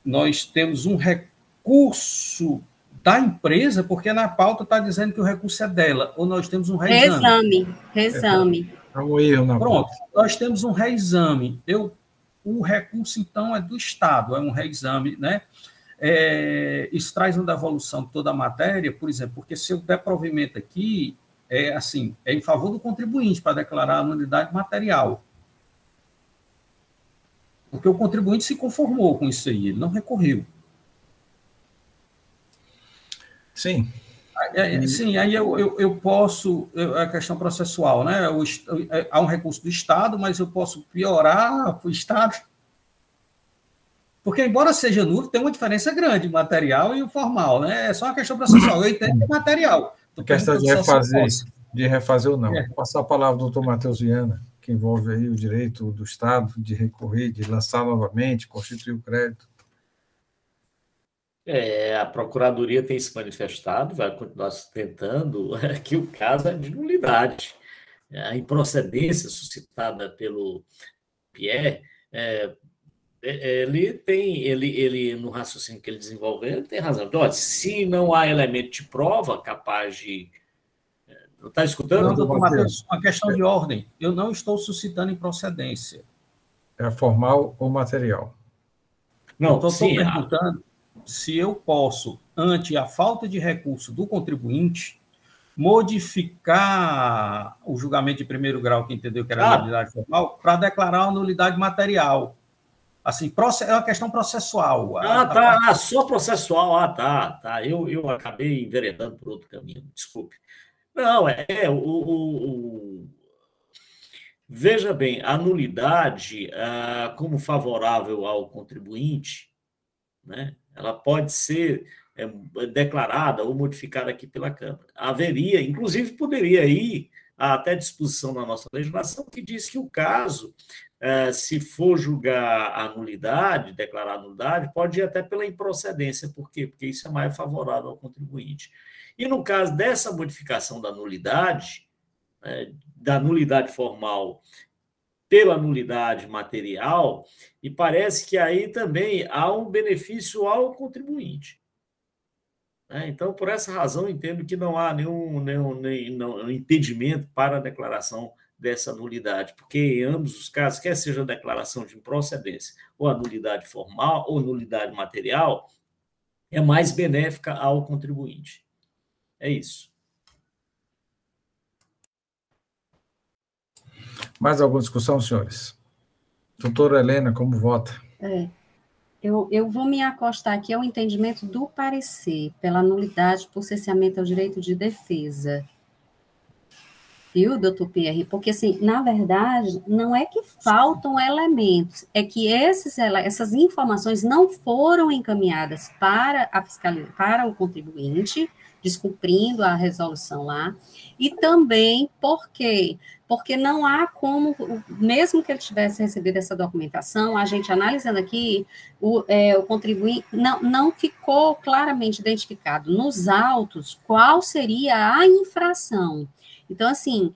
nós temos um recurso da empresa, porque na pauta está dizendo que o recurso é dela, ou nós temos um reexame. Reexame. Pronto, nós temos um reexame. O recurso, então, é do Estado, é um reexame, né? Isso traz uma devolução de toda a matéria, por exemplo, porque se eu der provimento aqui, é em favor do contribuinte para declarar a nulidade material. Porque o contribuinte se conformou com isso aí, ele não recorreu. Sim. Sim, aí eu posso, a questão processual, né? Há um recurso do Estado, mas eu posso piorar para o Estado. Porque, embora seja nulo, tem uma diferença grande, o material e o formal, né? É só uma questão processual. Eu entendo que é material. A questão de refazer ou não. Vou passar a palavra ao doutor Matheus Viana, que envolve aí o direito do Estado de recorrer, de lançar novamente, constituir o crédito. A Procuradoria tem se manifestado, vai continuar tentando, que o caso é de nulidade. A improcedência suscitada pelo Pierre, ele no raciocínio que ele desenvolveu, ele tem razão. Então, se não há elemento de prova capaz de... Está escutando? Não, doutor Matheus, uma questão de ordem. Eu não estou suscitando improcedência. É formal ou material? Não, estou perguntando se eu posso, ante a falta de recurso do contribuinte, modificar o julgamento de primeiro grau, que entendeu que era nulidade formal, para declarar a nulidade material. Assim, é uma questão processual. Só processual. Tá. Eu acabei enveredando por outro caminho, desculpe. Não, veja bem, a nulidade, como favorável ao contribuinte, né, ela pode ser declarada ou modificada aqui pela Câmara. Haveria, inclusive poderia ir até disposição na nossa legislação que diz que o caso se for julgar a nulidade, declarar a nulidade, pode ir até pela improcedência. Por quê? Porque isso é mais favorável ao contribuinte. E no caso dessa modificação da nulidade formal pela nulidade material, e parece que aí também há um benefício ao contribuinte. Então, por essa razão, entendo que não há nenhum impedimento para a declaração dessa nulidade, porque em ambos os casos, quer seja a declaração de improcedência ou a nulidade formal ou nulidade material, é mais benéfica ao contribuinte. É isso. Mais alguma discussão, senhores? Doutora Helena, como vota? Eu vou me acostar aqui ao entendimento do parecer pela nulidade por cesseamento ao direito de defesa. Viu, doutor Pierre? Porque, assim, na verdade, não é que faltam elementos, é que essas informações não foram encaminhadas para o contribuinte, descumprindo a resolução lá, e também porque não há como, mesmo que ele tivesse recebido essa documentação, a gente analisando aqui, o contribuinte não ficou claramente identificado nos autos qual seria a infração. Então, assim,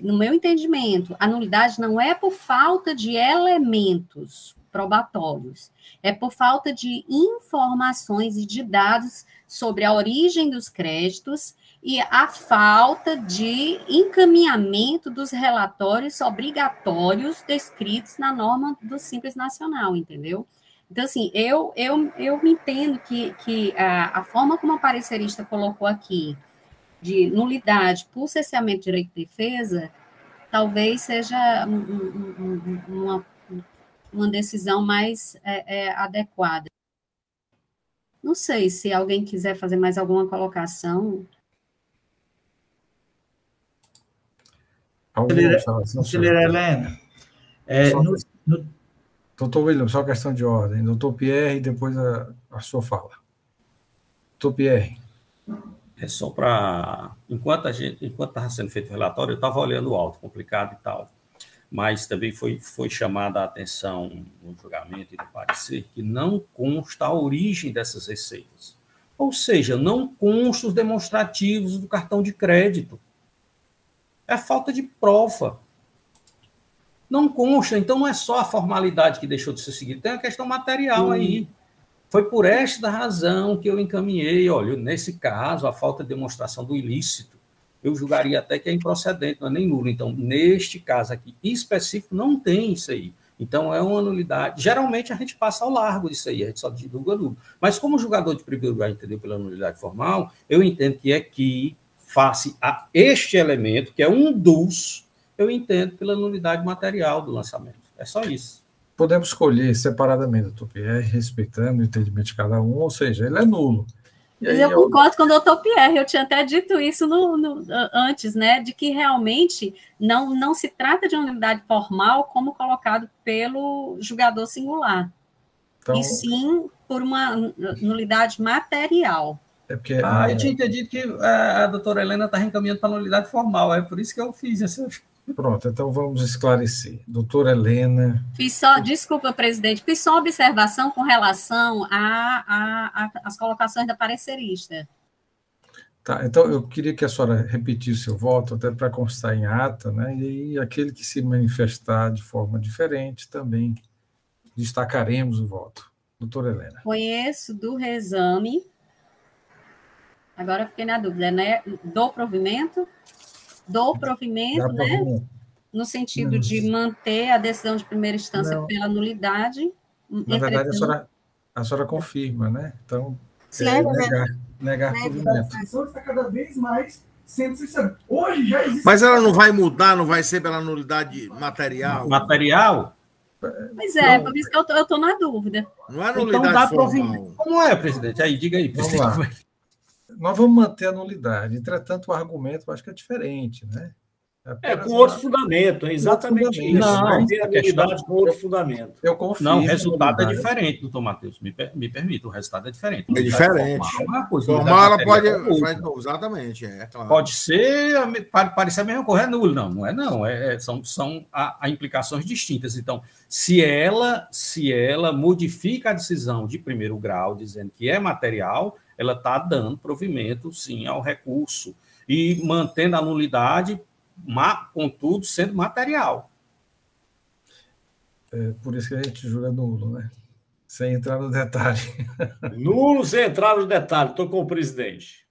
no meu entendimento, a nulidade não é por falta de elementos probatórios, é por falta de informações e de dados sobre a origem dos créditos e a falta de encaminhamento dos relatórios obrigatórios descritos na norma do Simples Nacional, entendeu? Então, assim, eu me entendo que a forma como a parecerista colocou aqui, de nulidade por cesseamento de direito de defesa, talvez seja uma decisão mais adequada. Não sei se alguém quiser fazer mais alguma colocação. Conselheira Helena. Doutor William, só questão de ordem. Doutor Pierre, depois a sua fala. Doutor Pierre. É só para... Enquanto estava sendo feito o relatório, eu estava olhando o auto, complicado e tal, mas também foi chamada a atenção no julgamento e no parecer que não consta a origem dessas receitas. Ou seja, não consta os demonstrativos do cartão de crédito. É falta de prova. Não consta, então não é só a formalidade que deixou de ser seguida, tem a questão material aí. Foi por esta razão que eu encaminhei, olha, nesse caso, a falta de demonstração do ilícito, eu julgaria até que é improcedente, não é nem nulo. Então, neste caso aqui específico, não tem isso aí. Então, é uma nulidade. Geralmente, a gente passa ao largo disso aí, a gente só divulga nulo. Mas, como o julgador de primeiro lugar entendeu pela nulidade formal, eu entendo que aqui, face a este elemento, que é um dos, eu entendo pela nulidade material do lançamento. É só isso. Podemos escolher separadamente, doutor Pierre, respeitando o entendimento de cada um, ou seja, ele é nulo. Mas eu concordo com o doutor Pierre, eu tinha até dito isso antes, né, de que realmente não se trata de uma nulidade formal como colocado pelo julgador singular, então, e sim por uma nulidade material. É porque, eu tinha entendido que a doutora Helena está encaminhando para a nulidade formal, é por isso que eu fiz essa... Pronto, então vamos esclarecer. Doutora Helena... Desculpa, presidente, fiz só observação com relação às colocações da parecerista. Tá, então eu queria que a senhora repetisse o seu voto, até para constar em ata, né? E aquele que se manifestar de forma diferente também destacaremos o voto. Doutora Helena. Conheço do reexame, agora fiquei na dúvida, né? Do provimento, né? No sentido de manter a decisão de primeira instância pela nulidade. Na verdade, a senhora confirma, né? Então, negar provimento. A decisão está cada vez mais sendo sincera. Hoje já existe... Mas ela não vai mudar, não vai ser pela nulidade material? Material? Pois é, por isso que eu estou na dúvida. Não é nulidade formal. Como é, presidente? Aí, diga aí, presidente. Vamos lá. Nós vamos manter a nulidade. Entretanto, o argumento eu acho que é diferente, né? Com outro fundamento, é exatamente isso. Não, ter a nulidade com outro fundamento. Eu confio. Não, o resultado é diferente, doutor Matheus. Me permite, o resultado é diferente. É diferente. Formal, ela pode. Exatamente, claro. Pode ser, parecer a mesma coisa, é nulo. Não é não. São implicações distintas. Então, se ela modifica a decisão de primeiro grau, dizendo que é material, ela está dando provimento, sim, ao recurso. E mantendo a nulidade, contudo, sendo material. Por isso que a gente jura nulo, né? Sem entrar no detalhe. Nulo sem entrar no detalhe. Estou com o presidente.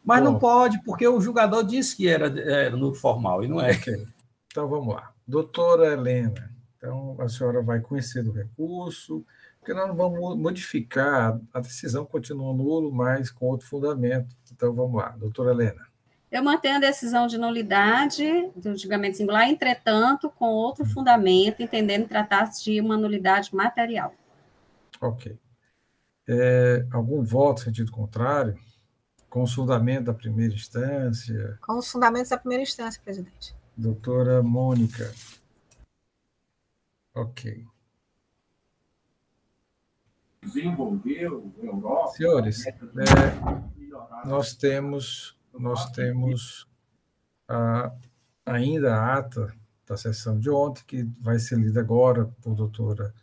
Mas não pode, porque o julgador disse que era nulo formal, e não é. Okay. Então, vamos lá. Doutora Helena, então a senhora vai conhecer do recurso, porque nós não vamos modificar, a decisão continua nulo, mas com outro fundamento. Então, vamos lá. Doutora Helena. Eu mantenho a decisão de nulidade do julgamento singular, entretanto, com outro fundamento, entendendo tratar-se de uma nulidade material. Ok. Algum voto em sentido contrário? Com os fundamentos da primeira instância? Com os fundamentos da primeira instância, presidente. Doutora Mônica. Ok. Desenvolveu Europa. Senhores, nós temos ainda a ata da sessão de ontem, que vai ser lida agora por doutora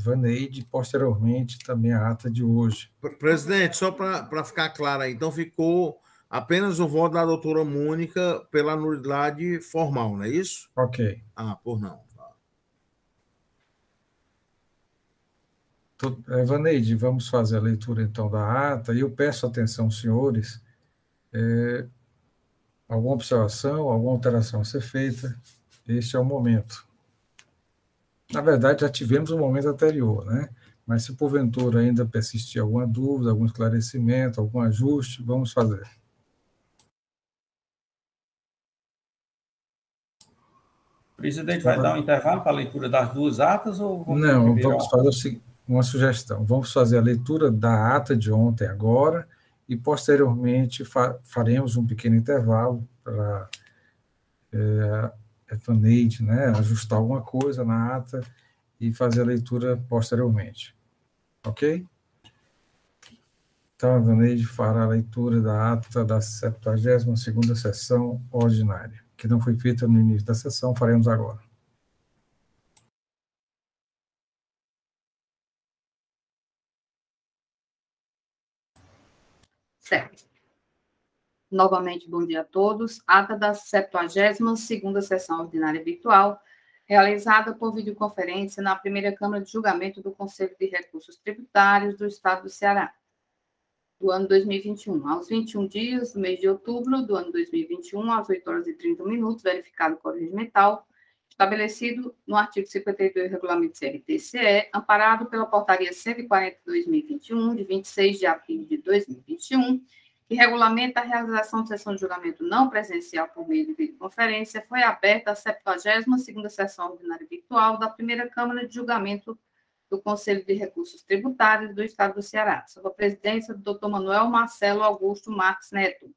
Vaneide, e posteriormente também a ata de hoje. Presidente, só para ficar claro aí, então ficou apenas o voto da doutora Mônica pela nulidade formal, não é isso? Ok. Por não. Vaneide, vamos fazer a leitura então da ata, e eu peço atenção, senhores, alguma observação, alguma alteração a ser feita, este é o momento. Na verdade, já tivemos um momento anterior, né? Mas se porventura ainda persistir alguma dúvida, algum esclarecimento, algum ajuste, vamos fazer. O presidente vai dar um intervalo para a leitura das duas atas? Não, vamos fazer uma sugestão. Vamos fazer a leitura da ata de ontem agora e, posteriormente, faremos um pequeno intervalo para a Vaneide, né, ajustar alguma coisa na ata e fazer a leitura posteriormente. Ok? Então, a Vaneide fará a leitura da ata da 72ª sessão ordinária, que não foi feita no início da sessão, faremos agora. Certo. Novamente, bom dia a todos. Ata da 72ª sessão ordinária virtual, realizada por videoconferência na primeira Câmara de Julgamento do Conselho de Recursos Tributários do Estado do Ceará, do ano 2021. Aos 21 dias do mês de outubro do ano 2021, às 8h30, verificado o código regimental, estabelecido no artigo 52 do Regulamento CRT-CE, amparado pela Portaria 140/2021, de 26 de abril de 2021, que regulamenta a realização de sessão de julgamento não presencial por meio de videoconferência, foi aberta a 72ª sessão ordinária virtual da primeira Câmara de Julgamento do Conselho de Recursos Tributários do Estado do Ceará, sob a presidência do Dr. Manuel Marcelo Augusto Marques Neto.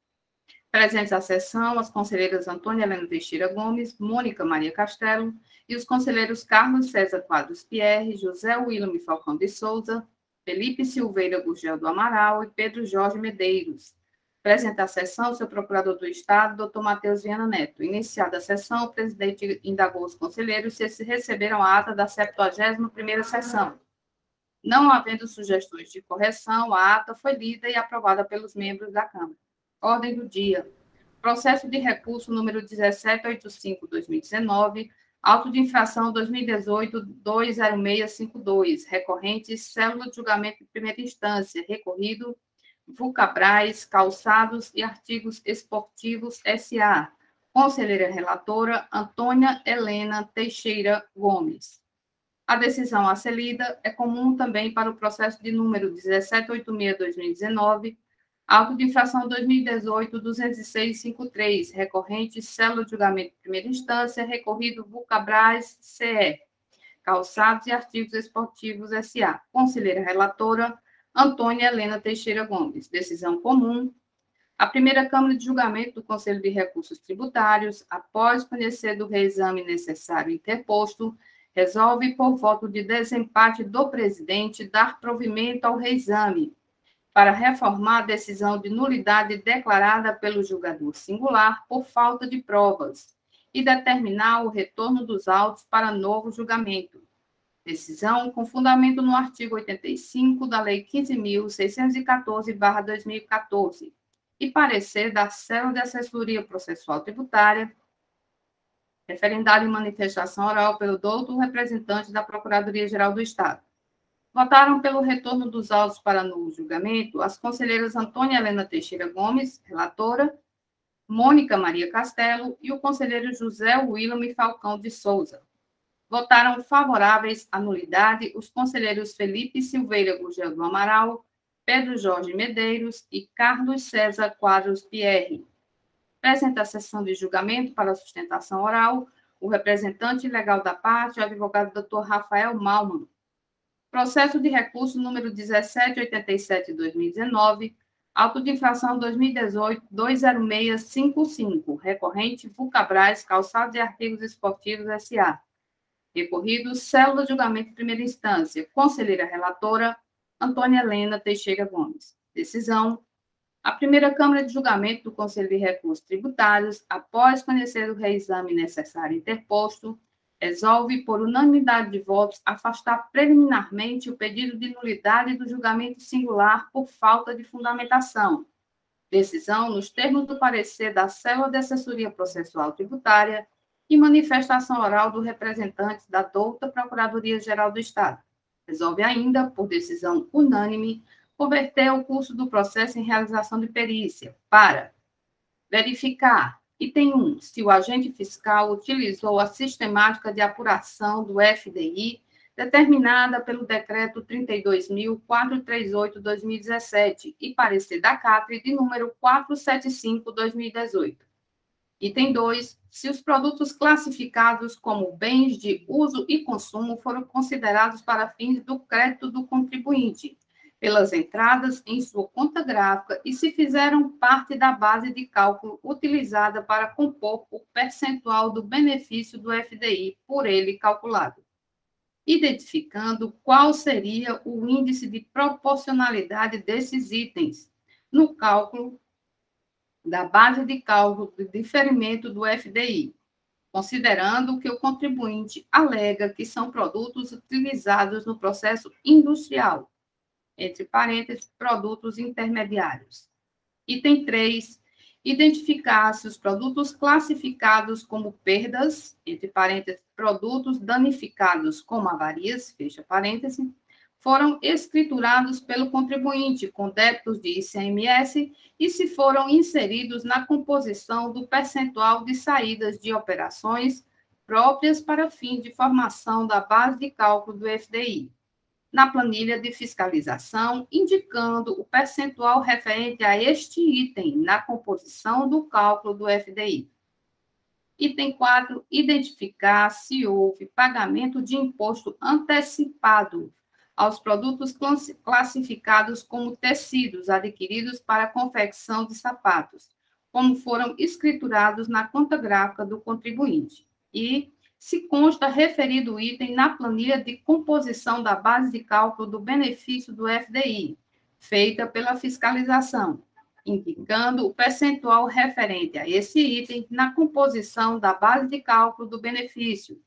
Presentes à sessão, as conselheiras Antônia Helena Teixeira Gomes, Mônica Maria Castelo e os conselheiros Carlos César Quadros Pierre, José William Falcão de Souza, Felipe Silveira Gurgel do Amaral e Pedro Jorge Medeiros. Presente à sessão, o seu procurador do Estado, Dr. Matheus Viana Neto. Iniciada a sessão, o presidente indagou os conselheiros se receberam a ata da 71ª sessão. Não havendo sugestões de correção, a ata foi lida e aprovada pelos membros da Câmara. Ordem do dia. Processo de recurso número 1785/2019, auto de infração 2018-20652, recorrente, célula de julgamento de primeira instância, recorrido, Vulcabras, Calçados e Artigos Esportivos S.A. Conselheira relatora, Antônia Helena Teixeira Gomes. A decisão a ser lida é comum também para o processo de número 1786/2019, auto de infração 2018-20653, recorrente, célula de julgamento de primeira instância, recorrido Vulcabras CE, Calçados e Artigos Esportivos S.A. Conselheira relatora, Antônia Helena Teixeira Gomes. Decisão comum A primeira Câmara de Julgamento do Conselho de Recursos Tributários, após conhecer do reexame necessário interposto, resolve, por voto de desempate do presidente, dar provimento ao reexame, para reformar a decisão de nulidade declarada pelo julgador singular por falta de provas e determinar o retorno dos autos para novo julgamento. Decisão com fundamento no artigo 85 da Lei 15.614/2014 e parecer da Célula de Assessoria Processual Tributária, referendado em manifestação oral pelo doutor representante da Procuradoria-Geral do Estado. Votaram pelo retorno dos autos para novo julgamento as conselheiras Antônia Helena Teixeira Gomes, relatora, Mônica Maria Castelo e o conselheiro José William Falcão de Souza. Votaram favoráveis à nulidade os conselheiros Felipe Silveira Gugel do Amaral, Pedro Jorge Medeiros e Carlos César Quadros Pierre. Apresenta a sessão de julgamento para sustentação oral o representante legal da parte, o advogado Dr. Rafael Malman. Processo de recurso número 1787/2019, auto de infração 2018-20655, recorrente Vulcabras, Calçados e Artigos Esportivos S.A. Recorrido, Célula de Julgamento de Primeira Instância, conselheira relatora, Antônia Helena Teixeira Gomes. Decisão. A primeira Câmara de Julgamento do Conselho de Recursos Tributários, após conhecer o reexame necessário interposto, resolve, por unanimidade de votos, afastar preliminarmente o pedido de nulidade do julgamento singular por falta de fundamentação. Decisão nos termos do parecer da Célula de Assessoria Processual Tributária e manifestação oral do representante da douta Procuradoria-Geral do Estado. Resolve ainda, por decisão unânime, converter o curso do processo em realização de perícia para verificar, item 1, se o agente fiscal utilizou a sistemática de apuração do FDI determinada pelo Decreto 32.438/2017 e parecer da CAPRE de número 475/2018. Item 2, se os produtos classificados como bens de uso e consumo foram considerados para fins do crédito do contribuinte, pelas entradas em sua conta gráfica e se fizeram parte da base de cálculo utilizada para compor o percentual do benefício do FDI por ele calculado, identificando qual seria o índice de proporcionalidade desses itens no cálculo da base de cálculo de diferimento do FDI, considerando que o contribuinte alega que são produtos utilizados no processo industrial, entre parênteses, produtos intermediários. Item 3, identificar se os produtos classificados como perdas, entre parênteses, produtos danificados como avarias, fecha parênteses, foram escriturados pelo contribuinte com débitos de ICMS e se foram inseridos na composição do percentual de saídas de operações próprias para fim de formação da base de cálculo do FDI, na planilha de fiscalização, indicando o percentual referente a este item na composição do cálculo do FDI. Item 4, identificar se houve pagamento de imposto antecipado aos produtos classificados como tecidos adquiridos para a confecção de sapatos, como foram escriturados na conta gráfica do contribuinte. E se consta referido item na planilha de composição da base de cálculo do benefício do FDI, feita pela fiscalização, indicando o percentual referente a esse item na composição da base de cálculo do benefício,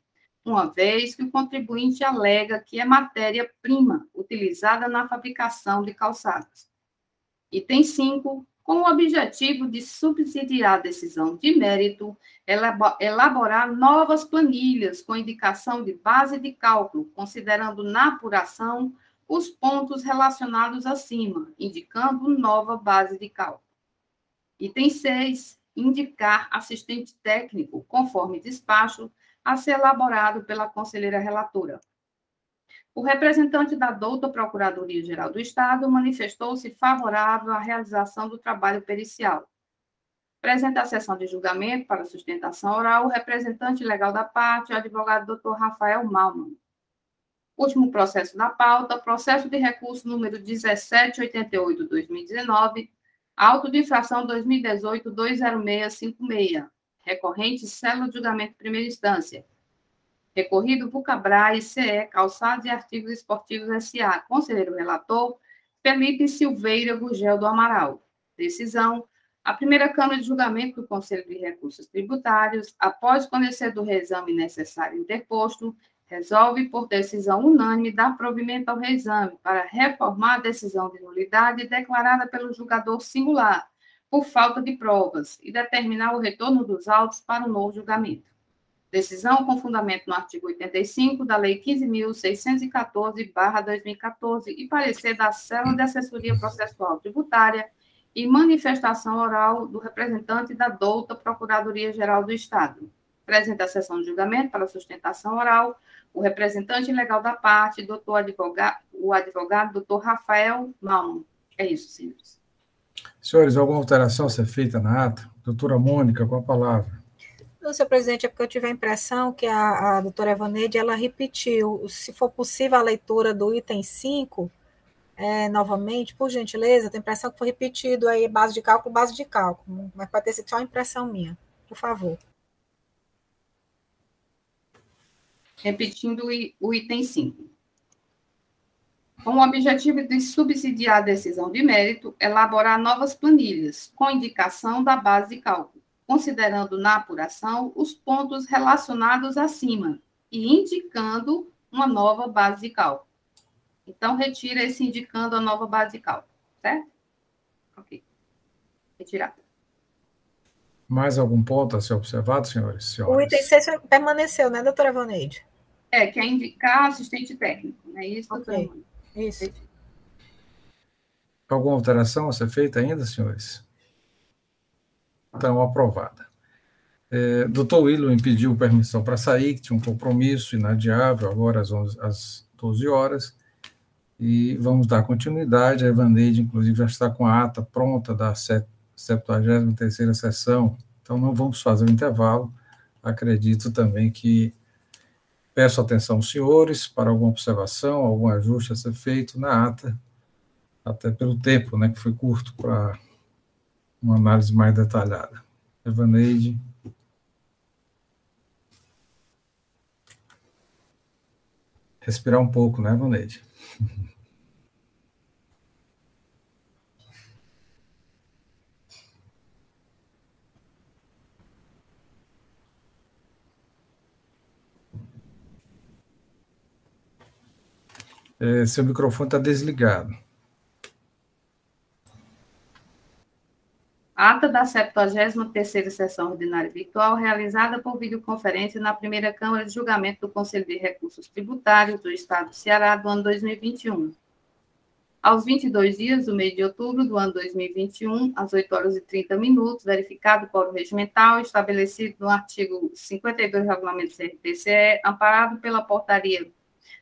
uma vez que o contribuinte alega que é matéria-prima utilizada na fabricação de calçados. Item 5, com o objetivo de subsidiar a decisão de mérito, elaborar novas planilhas com indicação de base de cálculo, considerando na apuração os pontos relacionados acima, indicando nova base de cálculo. Item 6, indicar assistente técnico, conforme despacho, a ser elaborado pela conselheira relatora. O representante da douta Procuradoria-Geral do Estado manifestou-se favorável à realização do trabalho pericial. Apresenta a sessão de julgamento para sustentação oral o representante legal da parte, o advogado Dr. Rafael Malman. Último processo da pauta, processo de recurso número 1788/2019, Auto de infração 2018-20656. Recorrente, célula de julgamento de primeira instância. Recorrido Vulcabras, CE, Calçados e Artigos Esportivos S.A. Conselheiro relator, Felipe Silveira Gugel do Amaral. Decisão. A primeira Câmara de Julgamento do Conselho de Recursos Tributários, após conhecer do reexame necessário interposto, resolve, por decisão unânime, dar provimento ao reexame para reformar a decisão de nulidade declarada pelo julgador singular, por falta de provas, e determinar o retorno dos autos para o novo julgamento. Decisão com fundamento no artigo 85 da Lei 15.614/2014 e parecer da Célula de Assessoria Processual Tributária e manifestação oral do representante da douta Procuradoria-Geral do Estado. Presente a sessão de julgamento para sustentação oral o representante legal da parte, o advogado doutor Rafael Malmo. É isso, senhores. Senhores, alguma alteração a ser feita na ata? Doutora Mônica, com a palavra. Não, senhor presidente, é porque eu tive a impressão que a doutora Evaneide, ela repetiu, se for possível, a leitura do item 5, novamente, por gentileza, eu tenho a impressão que foi repetido aí, base de cálculo, mas pode ter sido só a impressão minha, por favor. Repetindo o item 5. Com o objetivo de subsidiar a decisão de mérito, elaborar novas planilhas, com indicação da base de cálculo, considerando na apuração os pontos relacionados acima e indicando uma nova base de cálculo. Então, retira esse indicando a nova base de cálculo, certo? Ok. Retirado. Mais algum ponto a ser observado, senhores e senhoras? O item 6 permaneceu, né, doutora Evaneide? Que é indicar assistente técnico, não é isso, doutora? Ok, isso. Alguma alteração a ser feita ainda, senhores? Então, aprovada. Doutor William pediu permissão para sair, que tinha um compromisso inadiável, agora às 12 horas, e vamos dar continuidade. A Evaneide, inclusive, já está com a ata pronta da 73ª sessão, então não vamos fazer o intervalo. Acredito também que peço atenção aos senhores para alguma observação, algum ajuste a ser feito na ata, até pelo tempo, né, que foi curto para uma análise mais detalhada. Evaneide. Respirar um pouco, né, Evaneide? Seu microfone está desligado. Ata da 73ª Sessão Ordinária Virtual, realizada por videoconferência na primeira Câmara de Julgamento do Conselho de Recursos Tributários do Estado do Ceará do ano 2021. Aos 22 dias do mês de outubro do ano 2021, às 8h30, verificado o quórum regimental estabelecido no artigo 52 do Regulamento CRPCE, amparado pela portaria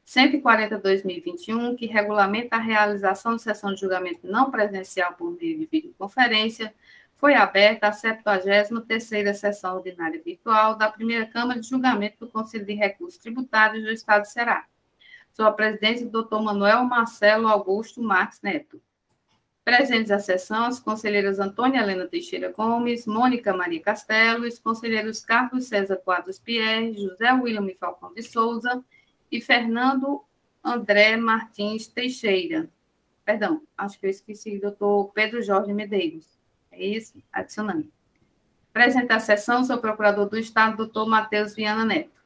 140/2021, que regulamenta a realização de sessão de julgamento não presencial por meio de videoconferência, foi aberta a 73ª Sessão Ordinária Virtual da primeira Câmara de Julgamento do Conselho de Recursos Tributários do Estado do Ceará. Sou a presidente do Dr. Manuel Marcelo Augusto Marques Neto. Presentes à sessão, as conselheiras Antônia Helena Teixeira Gomes, Mônica Maria Castelo, os conselheiros Carlos César Quadros Pierre, José William Falcão de Souza e Fernando André Martins Teixeira. Perdão, acho que eu esqueci, doutor Pedro Jorge Medeiros. É isso? Adicionando. Presente à sessão, sou o procurador do Estado, doutor Matheus Viana Neto.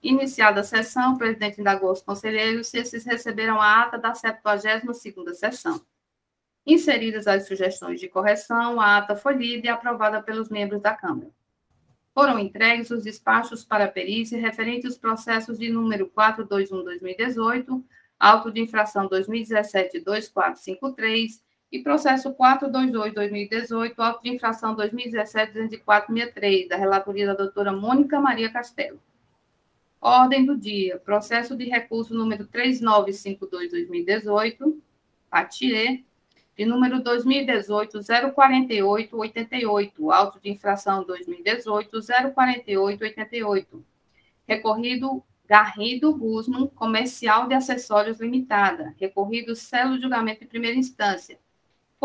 Iniciada a sessão, o presidente indagou aos conselheiros se esses receberam a ata da 72ª sessão. Inseridas as sugestões de correção, a ata foi lida e aprovada pelos membros da Câmara. Foram entregues os despachos para a perícia referentes aos processos de número 421/2018, auto de infração 2017-2453 e processo 422/2018, auto de infração 2017-20463, da relatoria da doutora Mônica Maria Castelo. Ordem do dia, processo de recurso número 3952/2018, Patier, de número 2018-04888, auto de infração 2018-04888. Recorrido Garrido Guzman, Comercial de Acessórios Limitada. Recorrido Célula de Julgamento de Primeira Instância.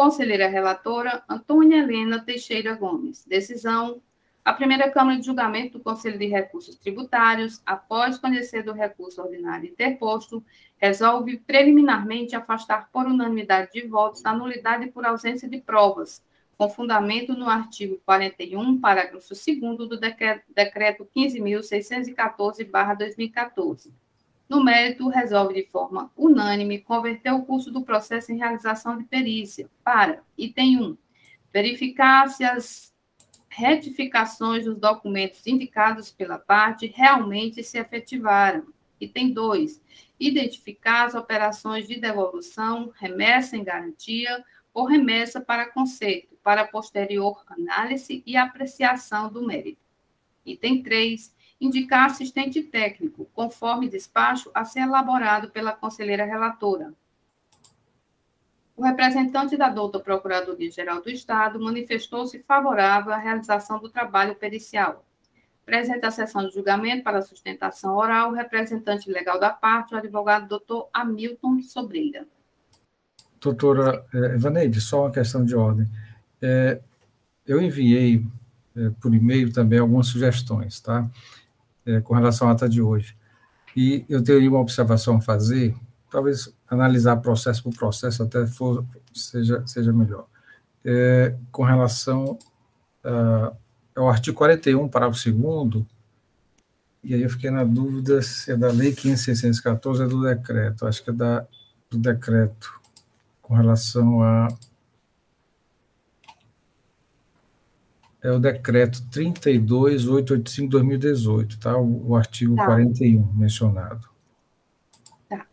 Conselheira relatora, Antônia Helena Teixeira Gomes. Decisão. A primeira Câmara de Julgamento do Conselho de Recursos Tributários, após conhecer do recurso ordinário interposto, resolve preliminarmente afastar por unanimidade de votos a nulidade por ausência de provas, com fundamento no artigo 41, parágrafo 2º do Decreto 15.614/2014. No mérito, resolve de forma unânime converter o curso do processo em realização de perícia para, item 1, verificar se as retificações dos documentos indicados pela parte realmente se efetivaram. Item 2, identificar as operações de devolução, remessa em garantia ou remessa para conserto, para posterior análise e apreciação do mérito. Item 3, indicar assistente técnico, conforme despacho a ser elaborado pela conselheira relatora. O representante da douta Procuradoria-Geral do Estado manifestou-se favorável à realização do trabalho pericial. Presente a sessão de julgamento para sustentação oral, o representante legal da parte, o advogado doutor Hamilton Sobreira. Doutora Evaneide, só uma questão de ordem. Eu enviei por e-mail também algumas sugestões, tá? Com relação à ata de hoje. E eu teria uma observação a fazer, talvez analisar processo por processo até seja melhor. Com relação ao artigo 41, parágrafo 2º, e aí eu fiquei na dúvida se é da Lei 15.614 ou é do decreto. Acho que é do decreto, com relação a... É o decreto 32.885/2018, tá? O artigo 41 mencionado. Tá.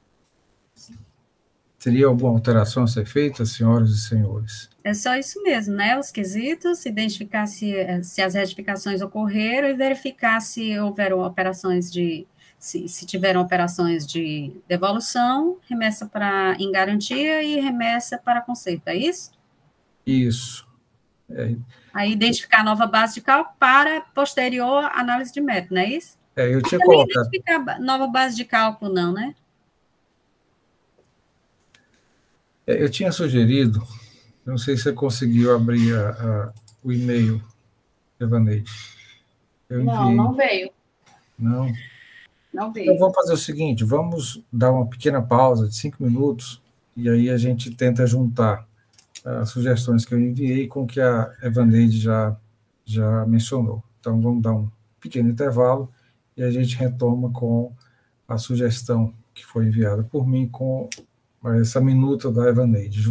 Teria alguma alteração a ser feita, senhoras e senhores? É só isso mesmo, né? Os quesitos, identificar se as retificações ocorreram e verificar se houveram operações de... Se tiveram operações de devolução, remessa em garantia e remessa para conserto, é isso? Isso. Aí identificar a nova base de cálculo para posterior análise de mérito, não é isso? Eu tinha colocado... Não identificar nova base de cálculo, não, né? Eu tinha sugerido, não sei se você conseguiu abrir o e-mail, Evaneide. Não veio. Não? Não veio. Então vamos fazer o seguinte, vamos dar uma pequena pausa de 5 minutos, e aí a gente tenta juntar as sugestões que eu enviei com o que a Evaneide já mencionou. Então, vamos dar um pequeno intervalo e a gente retoma com a sugestão que foi enviada por mim com essa minuta da Evaneide.